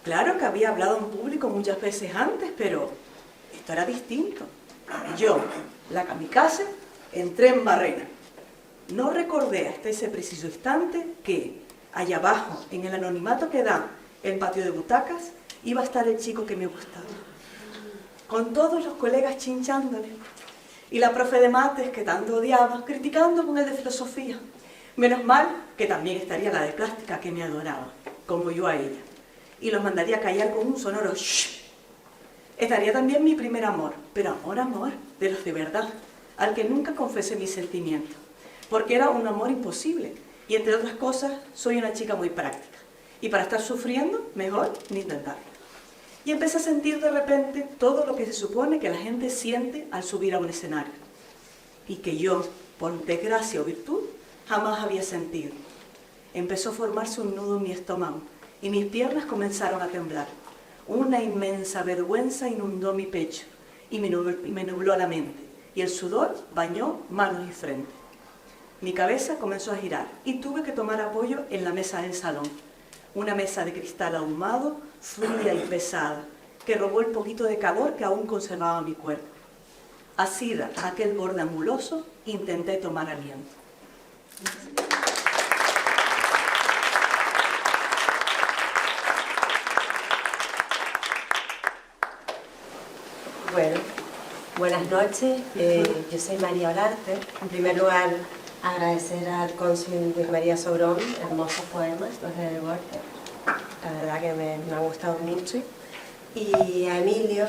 Claro que había hablado en público muchas veces antes, pero esto era distinto. Yo, la kamikaze, entré en barrena. No recordé hasta ese preciso instante que, allá abajo, en el anonimato que da el patio de butacas, iba a estar el chico que me gustaba. Con todos los colegas chinchándole. Y la profe de mates que tanto odiaba, criticando con el de filosofía. Menos mal que también estaría la de plástica que me adoraba, como yo a ella. Y los mandaría a callar con un sonoro shh. Estaría también mi primer amor, pero amor, de los de verdad, al que nunca confesé mis sentimientos, porque era un amor imposible, y entre otras cosas, soy una chica muy práctica, y para estar sufriendo, mejor ni intentarlo. Y empecé a sentir de repente todo lo que se supone que la gente siente al subir a un escenario. Y que yo, por desgracia o virtud, jamás había sentido. Empezó a formarse un nudo en mi estómago y mis piernas comenzaron a temblar. Una inmensa vergüenza inundó mi pecho y me nubló la mente, y el sudor bañó manos y frente. Mi cabeza comenzó a girar y tuve que tomar apoyo en la mesa del salón, una mesa de cristal ahumado, fría y pesada, que robó el poquito de calor que aún conservaba mi cuerpo. Asida a aquel borde anguloso, intenté tomar aliento. Bueno, buenas noches. Yo soy María Olarte. En primer lugar, agradecer al cónsul Luis María Sobrón, hermosos poemas, los de Del Borges. La verdad que me han gustado mucho. Y a Emilio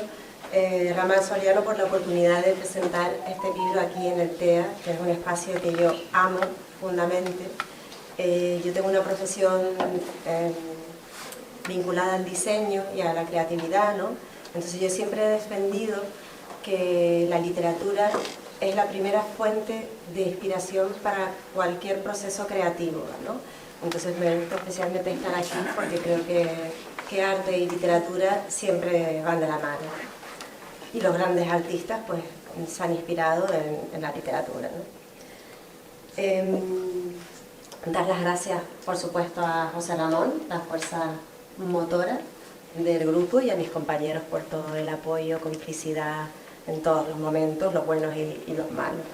Ramal Soriano por la oportunidad de presentar este libro aquí en el TEA, que es un espacio que yo amo profundamente. Yo tengo una profesión vinculada al diseño y a la creatividad, ¿no? Entonces yo siempre he defendido que la literatura es la primera fuente de inspiración para cualquier proceso creativo, ¿no? Entonces me gusta especialmente estar aquí porque creo que arte y literatura siempre van de la mano. Y los grandes artistas pues se han inspirado en la literatura, ¿no? Dar las gracias, por supuesto, a José Ramón, la fuerza motora del grupo, y a mis compañeros por todo el apoyo, complicidad en todos los momentos, los buenos y los malos.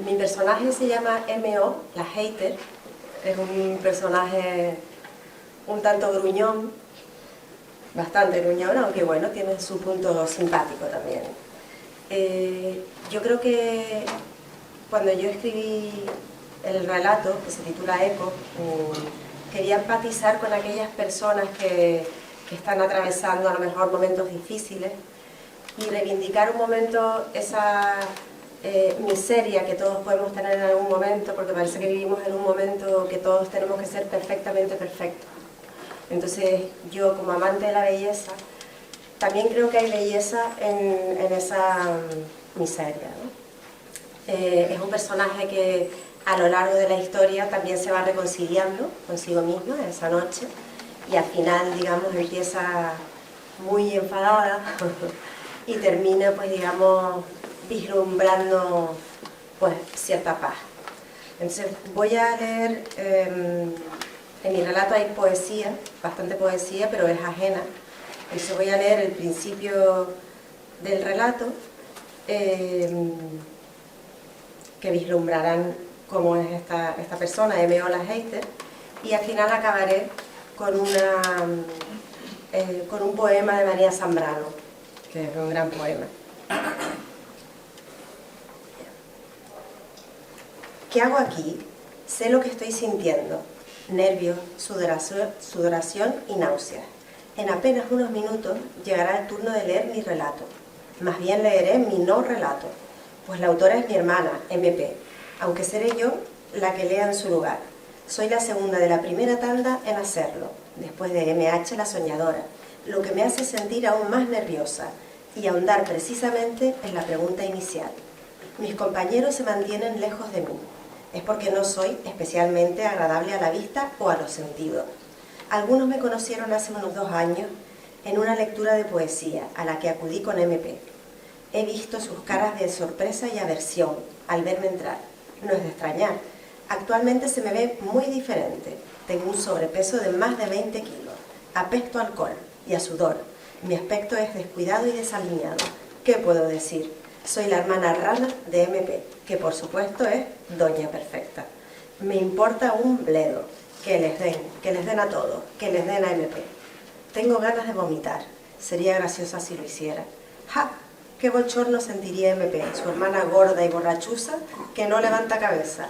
Mi personaje se llama M.O., la hater. Es un personaje un tanto gruñón, bastante gruñón, aunque bueno, tiene su punto simpático también. Yo creo que cuando yo escribí el relato, que se titula Eco, quería empatizar con aquellas personas que están atravesando a lo mejor momentos difíciles y reivindicar un momento esa miseria que todos podemos tener en algún momento, porque parece que vivimos en un momento que todos tenemos que ser perfectamente perfectos. Entonces yo, como amante de la belleza, también creo que hay belleza en esa miseria, ¿no? Es un personaje que a lo largo de la historia también se va reconciliando consigo misma esa noche, y al final, digamos, empieza muy enfadada y termina, pues digamos, vislumbrando pues cierta paz. Entonces voy a leer, en mi relato hay poesía, bastante poesía, pero es ajena. Entonces voy a leer el principio del relato, que vislumbrarán cómo es esta persona, M.O. la hater, y al final acabaré con un poema de María Zambrano, que es un gran poema. ¿Qué hago aquí? Sé lo que estoy sintiendo: nervios, sudoración y náuseas. En apenas unos minutos llegará el turno de leer mi relato. Más bien leeré mi no relato, pues la autora es mi hermana, MP, aunque seré yo la que lea en su lugar. Soy la segunda de la primera tanda en hacerlo, después de M.H. la soñadora, lo que me hace sentir aún más nerviosa y ahondar precisamente en la pregunta inicial. Mis compañeros se mantienen lejos de mí. Es porque no soy especialmente agradable a la vista o a los sentidos. Algunos me conocieron hace unos 2 años en una lectura de poesía a la que acudí con MP. He visto sus caras de sorpresa y aversión al verme entrar. No es de extrañar. Actualmente se me ve muy diferente. Tengo un sobrepeso de más de 20 kilos. Apesto a alcohol y a sudor. Mi aspecto es descuidado y desaliñado. ¿Qué puedo decir? Soy la hermana rana de MP, que por supuesto es Doña Perfecta. Me importa un bledo. Que les den a todos, que les den a MP. Tengo ganas de vomitar. Sería graciosa si lo hiciera. ¡Ja! ¡Qué bochorno sentiría MP, su hermana gorda y borrachuza, que no levanta cabeza!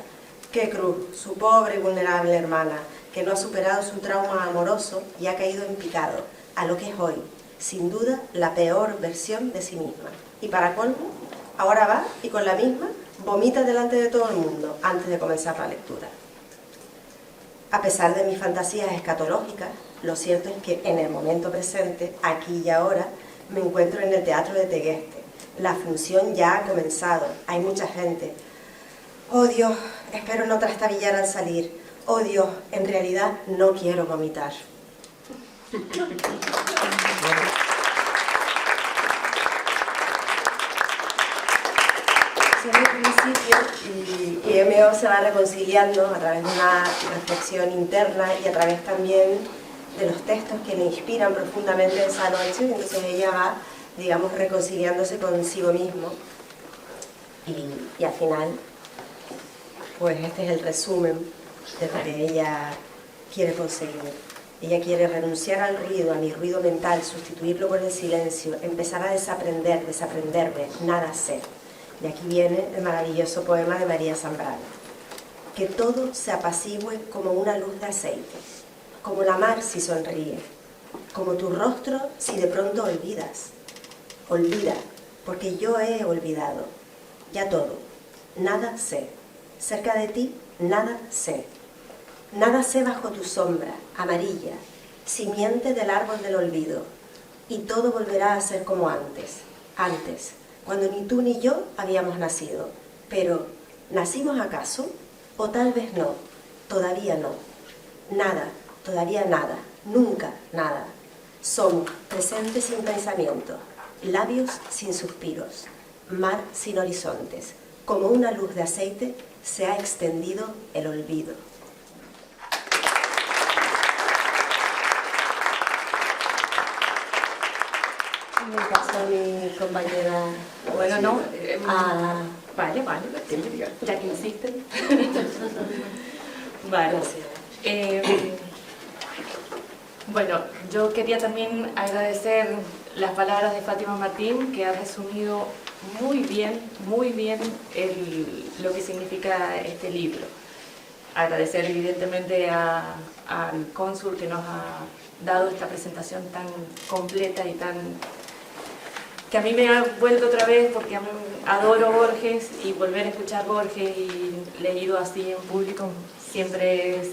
¡Qué cruz! Su pobre y vulnerable hermana, que no ha superado su trauma amoroso y ha caído en picado, a lo que es hoy, sin duda, la peor versión de sí misma. Y para colmo, ahora va y con la misma vomita delante de todo el mundo antes de comenzar la lectura. A pesar de mis fantasías escatológicas, lo cierto es que en el momento presente, aquí y ahora, me encuentro en el Teatro de Tegueste. La función ya ha comenzado, hay mucha gente. Oh Dios, espero no trastabillar al salir. Oh Dios, en realidad no quiero vomitar. Son el principio y M.O. se va reconciliando a través de una reflexión interna y a través también de los textos que le inspiran profundamente esa noche. Entonces ella va, digamos, reconciliándose consigo mismo y al final, pues este es el resumen de lo que ella quiere conseguir. Ella quiere renunciar al ruido, a mi ruido mental, sustituirlo por el silencio, empezar a desaprenderme, nada sé. Y aquí viene el maravilloso poema de María Zambrano. Que todo se apacigüe como una luz de aceite, como la mar si sonríe, como tu rostro si de pronto olvidas. Olvida, porque yo he olvidado. Ya todo, nada sé. Cerca de ti, nada sé. Nada sé bajo tu sombra, amarilla, simiente del árbol del olvido. Y todo volverá a ser como antes, cuando ni tú ni yo habíamos nacido. Pero, ¿nacimos acaso? O tal vez no, todavía no. Nada, todavía nada, nunca nada. Somos presente sin pensamiento, labios sin suspiros, mar sin horizontes. Como una luz de aceite se ha extendido el olvido. Me pasó a mi compañera. Bueno, no. Vale, Ya que insisten. Vale. Bueno, yo quería también agradecer las palabras de Fátima Martín, que ha resumido muy bien lo que significa este libro. Agradecer evidentemente al cónsul que nos ha dado esta presentación tan completa y tan... que a mí me ha vuelto otra vez, porque adoro Borges, y volver a escuchar Borges y leído así en público siempre es,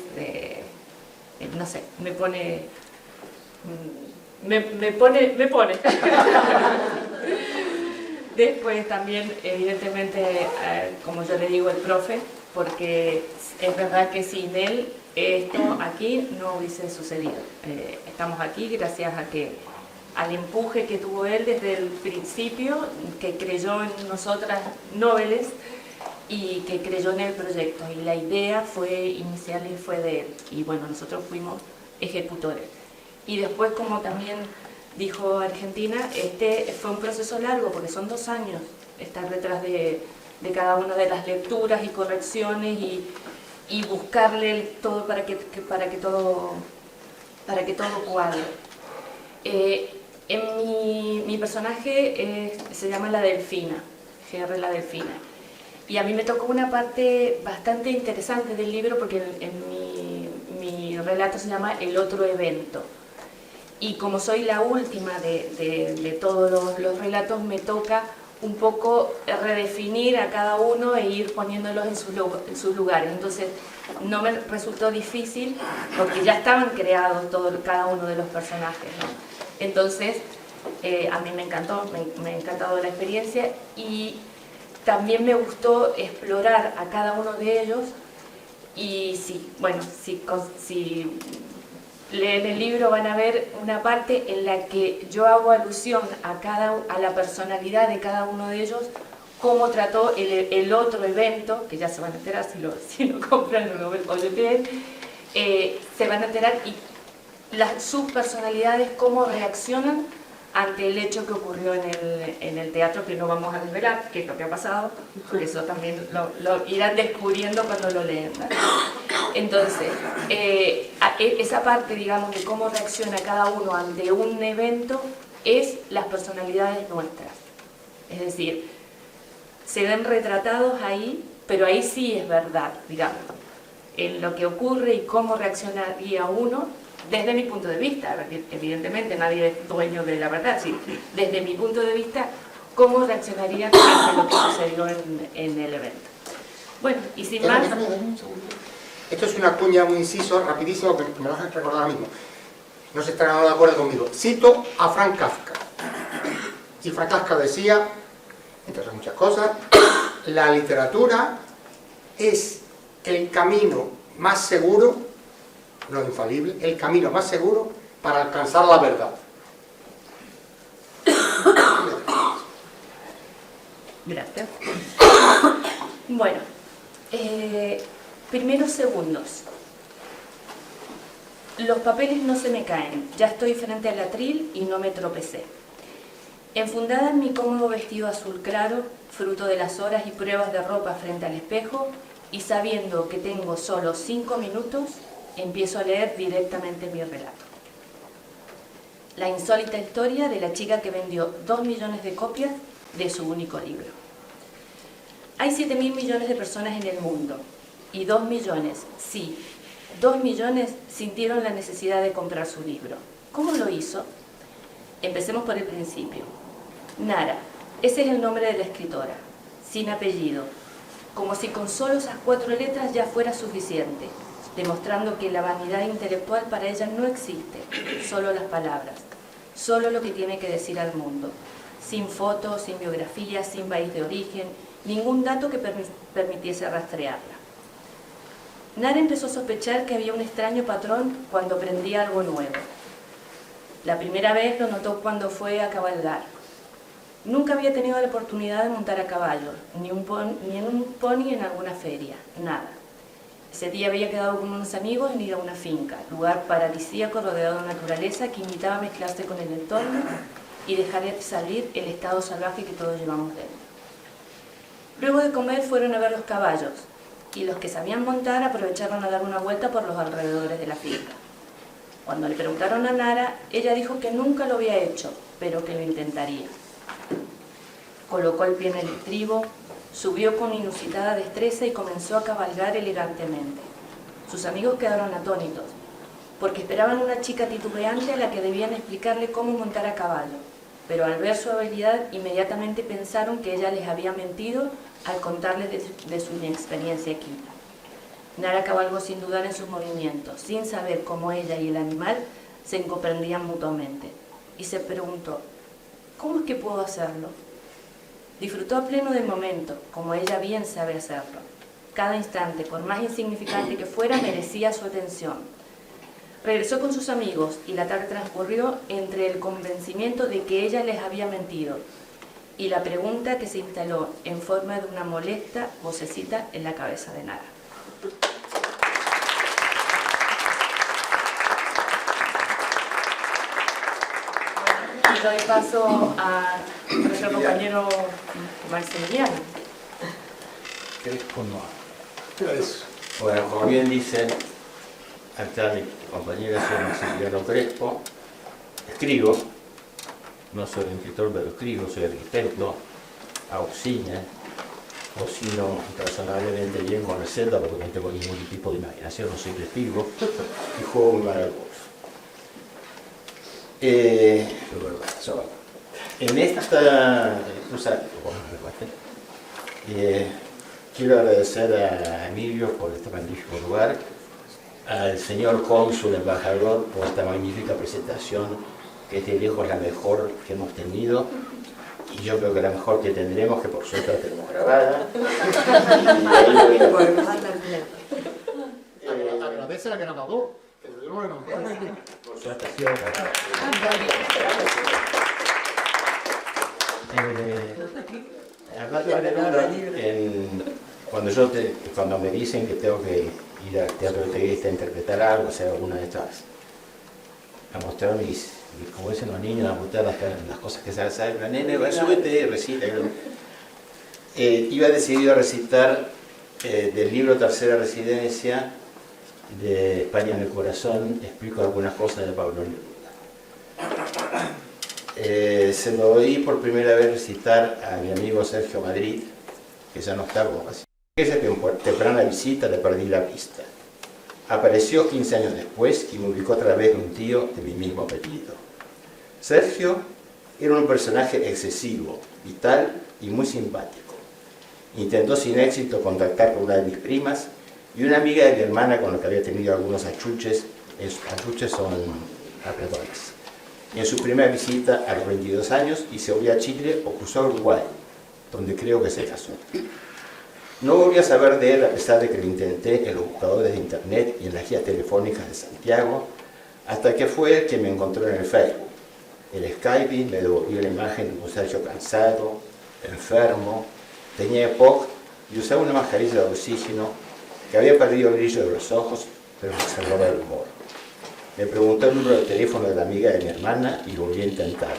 no sé, me pone. Después también, evidentemente, como yo le digo, el profe, porque es verdad que sin él esto aquí no hubiese sucedido. Estamos aquí gracias al empuje que tuvo él desde el principio, que creyó en nosotras noveles y que creyó en el proyecto. Y la idea inicial fue de él. Y bueno, nosotros fuimos ejecutores. Y después, como también dijo Argentina, este fue un proceso largo, porque son 2 años estar detrás de cada una de las lecturas y correcciones y buscarle todo para que todo cuadre. Mi personaje se llama La Delfina, GR La Delfina. Y a mí me tocó una parte bastante interesante del libro, porque mi relato se llama El otro evento. Y como soy la última de todos los relatos, me toca un poco redefinir a cada uno e ir poniéndolos en sus lugares. Entonces no me resultó difícil, porque ya estaban creados cada uno de los personajes, ¿no? Entonces a mí me encantó, me ha encantado la experiencia, y también me gustó explorar a cada uno de ellos. Y si leen el libro van a ver una parte en la que yo hago alusión a la personalidad de cada uno de ellos, cómo trató el otro evento, que ya se van a enterar si lo compran o lo leen, se van a enterar, y sus personalidades, cómo reaccionan ante el hecho que ocurrió en el teatro, que no vamos a desvelar qué es lo que ha pasado, porque eso también lo irán descubriendo cuando lo leen, ¿no? Entonces, esa parte, digamos, de cómo reacciona cada uno ante un evento es las personalidades nuestras. Es decir, se ven retratados ahí, pero ahí sí es verdad, digamos, en lo que ocurre y cómo reaccionaría uno desde mi punto de vista. Evidentemente nadie es dueño de la verdad, sí. Desde mi punto de vista, cómo reaccionaría ante lo que sucedió en el evento. Bueno, y sin más... Esto es una cuña, un inciso rapidísimo que me lo vas a recordar ahora mismo. No se estarán de acuerdo conmigo. Cito a Frank Kafka. Y Frank Kafka decía, entre otras muchas cosas, la literatura es el camino más seguro, no infalible, el camino más seguro para alcanzar la verdad. Gracias. Bueno, primeros segundos. Los papeles no se me caen, ya estoy frente al atril y no me tropecé. Enfundada en mi cómodo vestido azul claro, fruto de las horas y pruebas de ropa frente al espejo, y sabiendo que tengo solo 5 minutos, empiezo a leer directamente mi relato. La insólita historia de la chica que vendió 2 millones de copias de su único libro. Hay 7.000 millones de personas en el mundo, y 2 millones, sí, 2 millones sintieron la necesidad de comprar su libro. ¿Cómo lo hizo? Empecemos por el principio. Nara, ese es el nombre de la escritora, sin apellido, como si con solo esas 4 letras ya fuera suficiente, demostrando que la vanidad intelectual para ella no existe, solo las palabras, solo lo que tiene que decir al mundo, sin fotos, sin biografía, sin país de origen, ningún dato que permitiese rastrearla. Nara empezó a sospechar que había un extraño patrón cuando aprendía algo nuevo. La primera vez lo notó cuando fue a cabalgar. Nunca había tenido la oportunidad de montar a caballo, ni en un pony en alguna feria, nada. Ese día había quedado con unos amigos en ir a una finca, lugar paradisíaco rodeado de naturaleza que invitaba a mezclarse con el entorno y dejar salir el estado salvaje que todos llevamos dentro. Luego de comer fueron a ver los caballos, y los que sabían montar aprovecharon a dar una vuelta por los alrededores de la finca. Cuando le preguntaron a Nara, ella dijo que nunca lo había hecho, pero que lo intentaría. Colocó el pie en el estribo, subió con inusitada destreza y comenzó a cabalgar elegantemente. Sus amigos quedaron atónitos, porque esperaban una chica titubeante a la que debían explicarle cómo montar a caballo, pero al ver su habilidad inmediatamente pensaron que ella les había mentido al contarles de su inexperiencia equina. Nara cabalgó sin dudar en sus movimientos, sin saber cómo ella y el animal se comprendían mutuamente, y se preguntó, ¿cómo es que puedo hacerlo? Disfrutó a pleno del momento, como ella bien sabe hacerlo. Cada instante, por más insignificante que fuera, merecía su atención. Regresó con sus amigos y la tarde transcurrió entre el convencimiento de que ella les había mentido y la pregunta que se instaló en forma de una molesta vocecita en la cabeza de Nara. Y doy paso a nuestro compañero Maximiliano. Bueno, como bien dicen, acá mi compañera soy Maximiliano Crespo, escribo, no soy escritor, pero escribo, soy arquitecto, hago cine, cocino razonablemente bien con receta porque no tengo ningún tipo de imaginación, no soy testigo, y juego muy mal al golf. En esta quiero agradecer a Emilio por este magnífico lugar, al señor cónsul embajador por esta magnífica presentación, que este lejos es la mejor que hemos tenido, y yo creo que la mejor que tendremos, que por suerte la tenemos grabada. Agradece a la que nos pagó. Por su actuación. Cuando me dicen que tengo que ir al Teatro de Teguista a interpretar algo, hacer alguna de estas, a mostrar como dicen los niños, a mostrar las cosas que se saben, la nene, súbete, recita. Iba decidido a recitar del libro Tercera Residencia, de España en el Corazón, explico algunas cosas de Pablo Neruda. Se lo oí por primera vez recitar a mi amigo Sergio Madrid, que ya no está como casi. Esa temprana visita le perdí la pista. Apareció 15 años después y me ubicó otra vez un tío de mi mismo apellido. Sergio era un personaje excesivo, vital y muy simpático. Intentó sin éxito contactar con una de mis primas y una amiga de mi hermana con la que había tenido algunos achuches. Achuches son apretones. En su primera visita a los 22 años y se volvió a Chile o cruzó a Uruguay, donde creo que se casó. No volví a saber de él a pesar de que lo intenté en los buscadores de internet y en las guías telefónicas de Santiago, hasta que fue él quien me encontró en el Facebook. El Skype me devolvió la imagen de un muchacho cansado, enfermo, tenía EPOC y usaba una mascarilla de oxígeno, que había perdido el brillo de los ojos, pero conservaba el humor. Me preguntó el número de teléfono de la amiga de mi hermana y volví a intentarlo,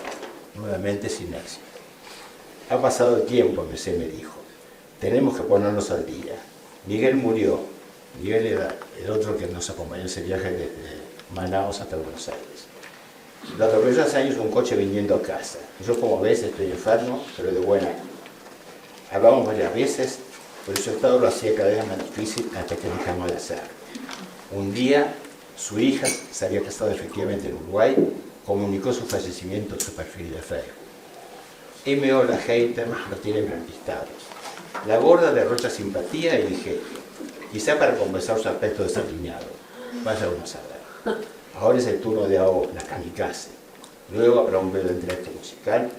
nuevamente sin éxito. Ha pasado el tiempo, me dijo. Tenemos que ponernos al día. Miguel murió. Miguel era el otro que nos acompañó en ese viaje desde Manaos hasta Buenos Aires. Lo atropelló hace años un coche viniendo a casa. Yo, como ves, estoy enfermo, pero de buena ánimo. Hablamos varias veces, pero su estado lo hacía cada vez más difícil hasta que dejamos de hacer. Un día, su hija se había casado efectivamente en Uruguay, comunicó su fallecimiento en su perfil de Facebook. M.O. la hater lo tiene bien listados. La gorda derrocha simpatía y dije, quizá para compensar su aspecto desaliñado. Vaya uno a saber. Ahora es el turno de AO, la kamikaze. Luego habrá un breve directo musical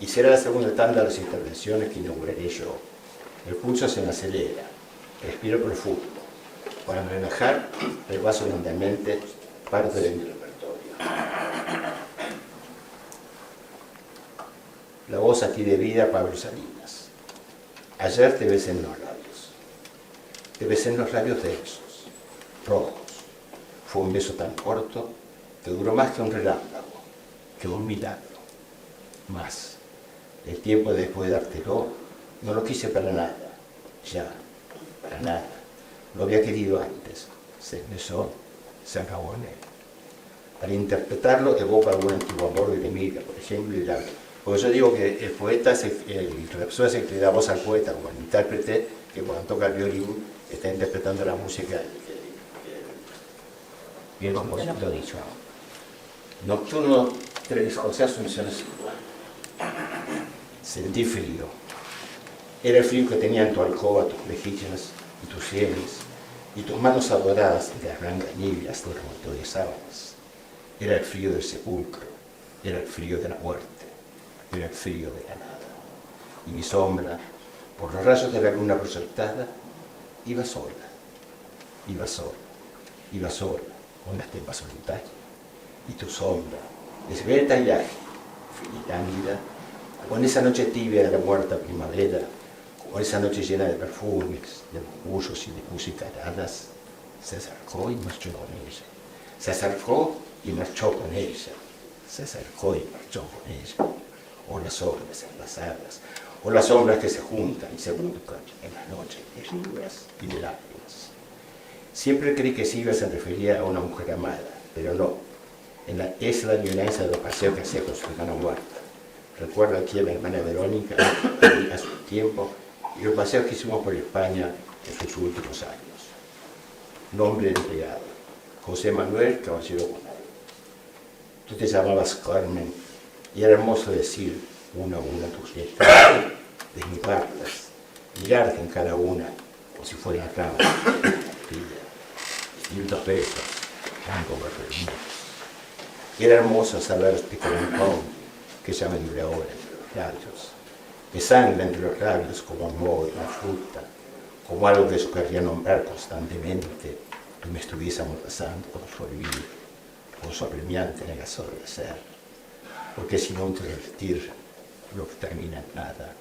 y será la segunda tanda de las intervenciones que inauguraré yo. El pulso se me acelera, respiro profundo. Para relajar, repaso lentamente parte de mi repertorio. La voz aquí de vida, Pablo Salinas. Ayer te besé en los labios. Te besé en los labios densos, rojos. Fue un beso tan corto que duró más que un relámpago, que un milagro. Más. El tiempo después de dártelo, no lo quise para nada. Ya, para nada. Lo había querido antes. Se besó, se acabó en él. Para interpretarlo evoca algún antiguo amor de Emilia, por ejemplo, y la... Porque yo digo que el poeta, el profesor es el que le da voz al poeta, como el intérprete, que cuando toca el violín está interpretando la música. Bien compositor dicho. Nocturno 3, o sea, Asunción. Sentí frío. Era el frío que tenía en tu alcoba, tus mejillas y tus sienes, y tus manos adoradas de las blancas nieblas del remoto de sábanas. Era el frío del sepulcro, era el frío de la muerte. Era el frío de la nada. Y mi sombra, por los rayos de la luna proyectada, iba sola, iba sola, iba sola, con la estepa solitaria. Y tu sombra, esbelta y ágil, fría y lánguida, con esa noche tibia de la muerta primavera, con esa noche llena de perfumes, de murmullos y de música heladas, se acercó y marchó con ella. Se acercó y marchó con ella. Se acercó y marchó con ella. O las sombras enlazadas, o las sombras que se juntan y se buscan en las noches de lluvias y de lágrimas. Siempre creí que Silvia se refería a una mujer amada, pero no. Es la violencia de los paseos que hacía con su hermana muerta. Recuerdo aquí a mi hermana Verónica, hace un tiempo, y los paseos que hicimos por España en sus últimos años. Nombre del empleado, José Manuel Caballero Bonal. Tú te llamabas Carmen, y era hermoso decir una a una tus letras, desnudarlas, mirarte en cada una, como si fuera una cama, distintos besos, tanto berreríos. Era hermoso saberte con un pón que ya me dura ahora entre los labios, que sangra entre los labios como amor y una fruta, como algo que yo querría nombrar constantemente, que me estuviese amordazando con su olvido, con su apremiante negación de ser. Porque si no te repetir lo que termina en nada.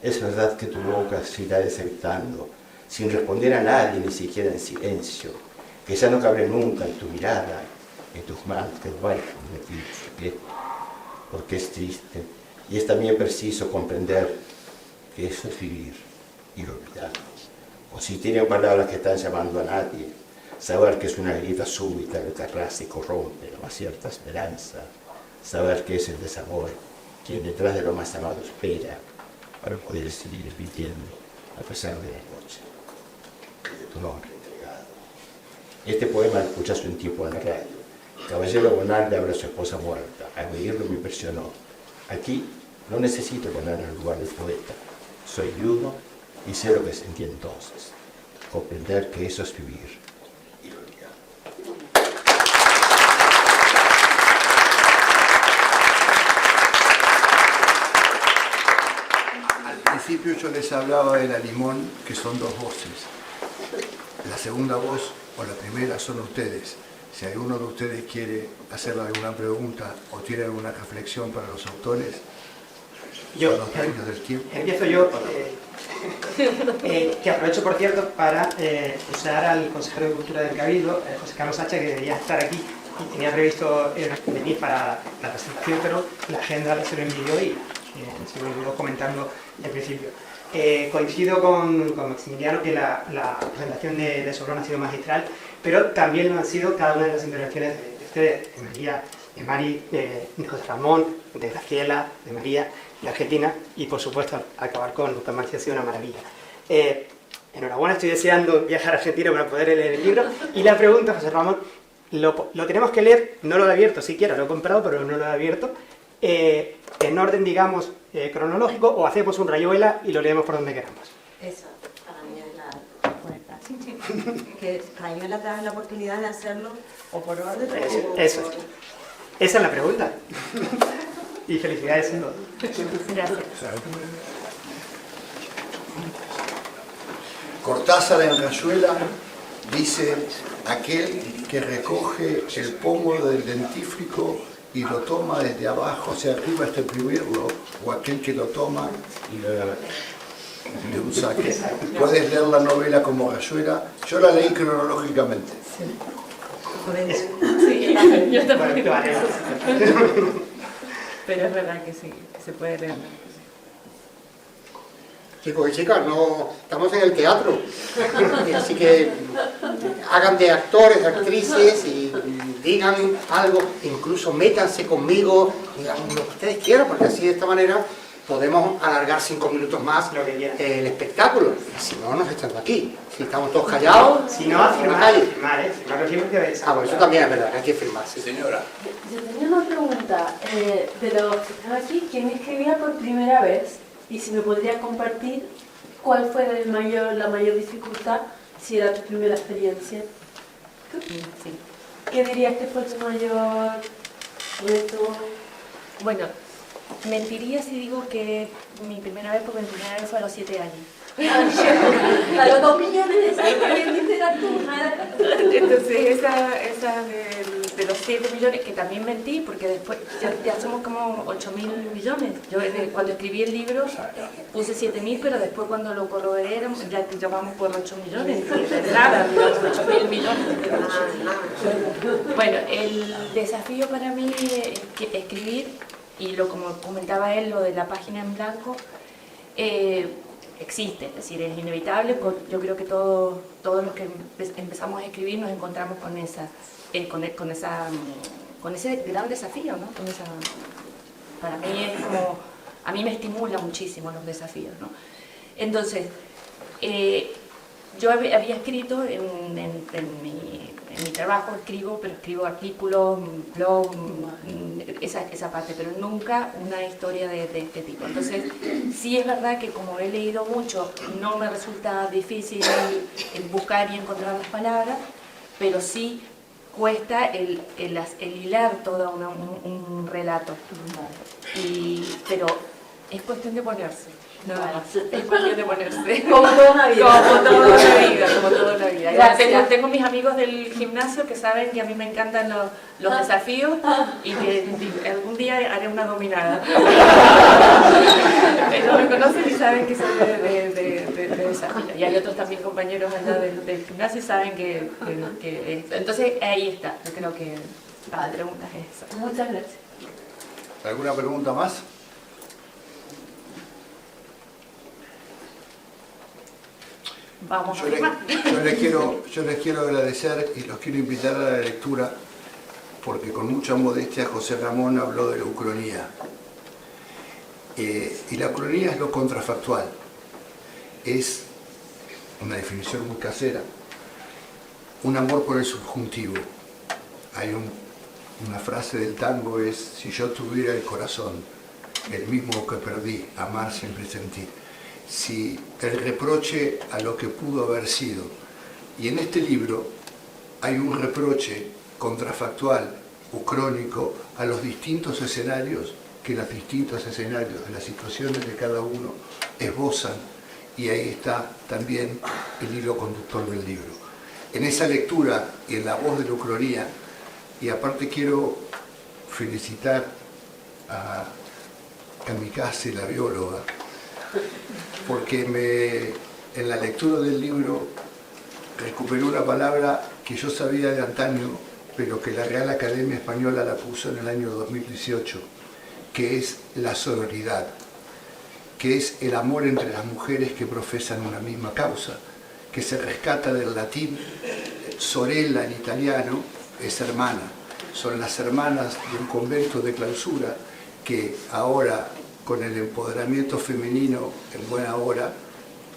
Es verdad que tu boca se irá desertando, sin responder a nadie, ni siquiera en silencio, que ya no cabe nunca en tu mirada, en tus manos que duelen de su piel, porque es triste, y es también preciso comprender que eso es vivir y olvidar. O si tienen palabras que están llamando a nadie, saber que es una herida súbita que te arrasa y corrompe la más cierta esperanza, saber que es el desamor quien detrás de lo más amado espera para poder seguir viviendo a pesar de la noche. De tu nombre entregado. Este poema lo escuché hace un tiempo en la radio. Caballero Bonal le habla a su esposa muerta. Al oírlo me impresionó. Aquí no necesito poner el lugar del poeta. Soy viudo y sé lo que sentí entonces. comprender que eso es vivir. Al principio yo les hablaba de la limón, que son dos voces. La segunda voz o la primera son ustedes. Si alguno de ustedes quiere hacerle alguna pregunta o tiene alguna reflexión para los autores, Yo, son los términos del tiempo. empiezo yo, que aprovecho, por cierto, para usar al consejero de Cultura del Cabildo, José Carlos Hacha, que debería estar aquí y tenía previsto venir para la presentación, pero la agenda se lo envió y se lo olvidó comentando al principio. Coincido con Maximiliano que la presentación de Sobrón ha sido magistral, pero también lo han sido cada una de las intervenciones de ustedes, de María, de Mari, de José Ramón, de Graciela, de María, de Argentina, y por supuesto acabar con Lucas Marcia ha sido una maravilla. Enhorabuena, estoy deseando viajar a Argentina para poder leer el libro, y la pregunta, José Ramón, lo tenemos que leer, no lo he abierto siquiera, lo he comprado pero no lo he abierto, en orden, digamos, cronológico, o hacemos un rayuela y lo leemos por donde queramos. Eso, para mí es la puerta. Que Rayuela te da la oportunidad de hacerlo o por orden o Eso. por... Esa es la pregunta. Y felicidades en todo. Gracias. Cortázar en Rayuela dice: aquel que recoge el pomo del dentífrico y lo toma desde abajo hacia arriba hasta imprimirlo, o aquel que lo toma de un saque. Puedes leer la novela como Rayuela. Yo la leí cronológicamente. Sí, yo también. Bueno, vale. Pero es verdad que sí, que se puede leer. Chicos y chicas, no, estamos en el teatro, así que hagan de actores, de actrices y digan algo, incluso métanse conmigo, digan lo que ustedes quieran, porque así de esta manera podemos alargar 5 minutos más Lo que quieran. el espectáculo. Si no, nos echamos aquí. Si estamos todos callados, Si no, a firmar, ¿eh? Firmar los libros que veis. Ah, bueno, eso también es verdad, hay que firmar. Sí. Señora, Yo tenía una pregunta, de los que están aquí, ¿quién escribía por primera vez? Y si me podría compartir cuál fue la mayor dificultad, si era tu primera experiencia. Sí. ¿Qué dirías que fue tu mayor reto? Bueno, mentiría si digo que mi primera vez, porque mi primera vez fue a los 7 años. A los 2 millones de literatura. Entonces esa de los 7 millones, que también mentí, porque después ya somos como 8.000 millones. Yo cuando escribí el libro puse 7.000, pero después cuando lo corroboré ya vamos por 8 millones. De nada, 8.000 millones. Bueno, el desafío para mí es escribir, y como comentaba él, lo de la página en blanco, existe, es decir, es inevitable. Yo creo que todos los que empezamos a escribir nos encontramos con ese gran desafío, ¿no? Para mí es como, a mí me estimula muchísimo los desafíos, ¿no? Entonces, yo había escrito en mi trabajo, pero escribo artículos, blog, esa parte, pero nunca una historia de este tipo. Entonces, sí es verdad que como he leído mucho, no me resulta difícil el buscar y encontrar las palabras, pero sí cuesta el hilar todo un relato. Pero es cuestión de ponerse. No, es cuestión de ponerse. Como toda una vida. Como toda la vida. Gracias. Tengo mis amigos del gimnasio que saben que a mí me encantan los desafíos y que algún día haré una dominada. Ellos me conocen y saben que soy de desafío. Y hay otros también compañeros allá del gimnasio y saben que entonces ahí está. Yo creo que la pregunta es esa. Muchas gracias. ¿Alguna pregunta más? Vamos a Yo firmar. les quiero agradecer y los quiero invitar a la lectura, porque con mucha modestia José Ramón habló de la ucronía. Y la ucronía es lo contrafactual. Es una definición muy casera. Un amor por el subjuntivo. Hay una frase del tango, es: si yo tuviera el corazón, el mismo que perdí, amar siempre sentí. si el reproche a lo que pudo haber sido. Y en este libro hay un reproche contrafactual o crónico a los distintos escenarios que los distintos escenarios de las situaciones de cada uno esbozan, y ahí está también el hilo conductor del libro. En esa lectura y en la voz de Lucroría, y aparte quiero felicitar a Kamikaze, la bióloga, porque en la lectura del libro recuperé una palabra que yo sabía de antaño, pero que la Real Academia Española la puso en el año 2018, que es la sororidad, que es el amor entre las mujeres que profesan una misma causa, que se rescata del latín. Sorella en italiano es hermana, son las hermanas de un convento de clausura que ahora, con el empoderamiento femenino en buena hora,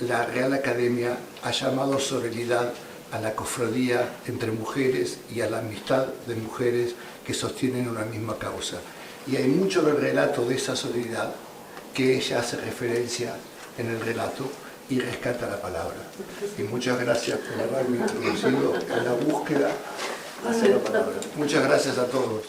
la Real Academia ha llamado sororidad a la cofradía entre mujeres y a la amistad de mujeres que sostienen una misma causa. Y hay mucho del relato de esa sororidad que ella hace referencia en el relato y rescata la palabra. Y muchas gracias por haberme introducido en la búsqueda hacia la palabra. Muchas gracias a todos.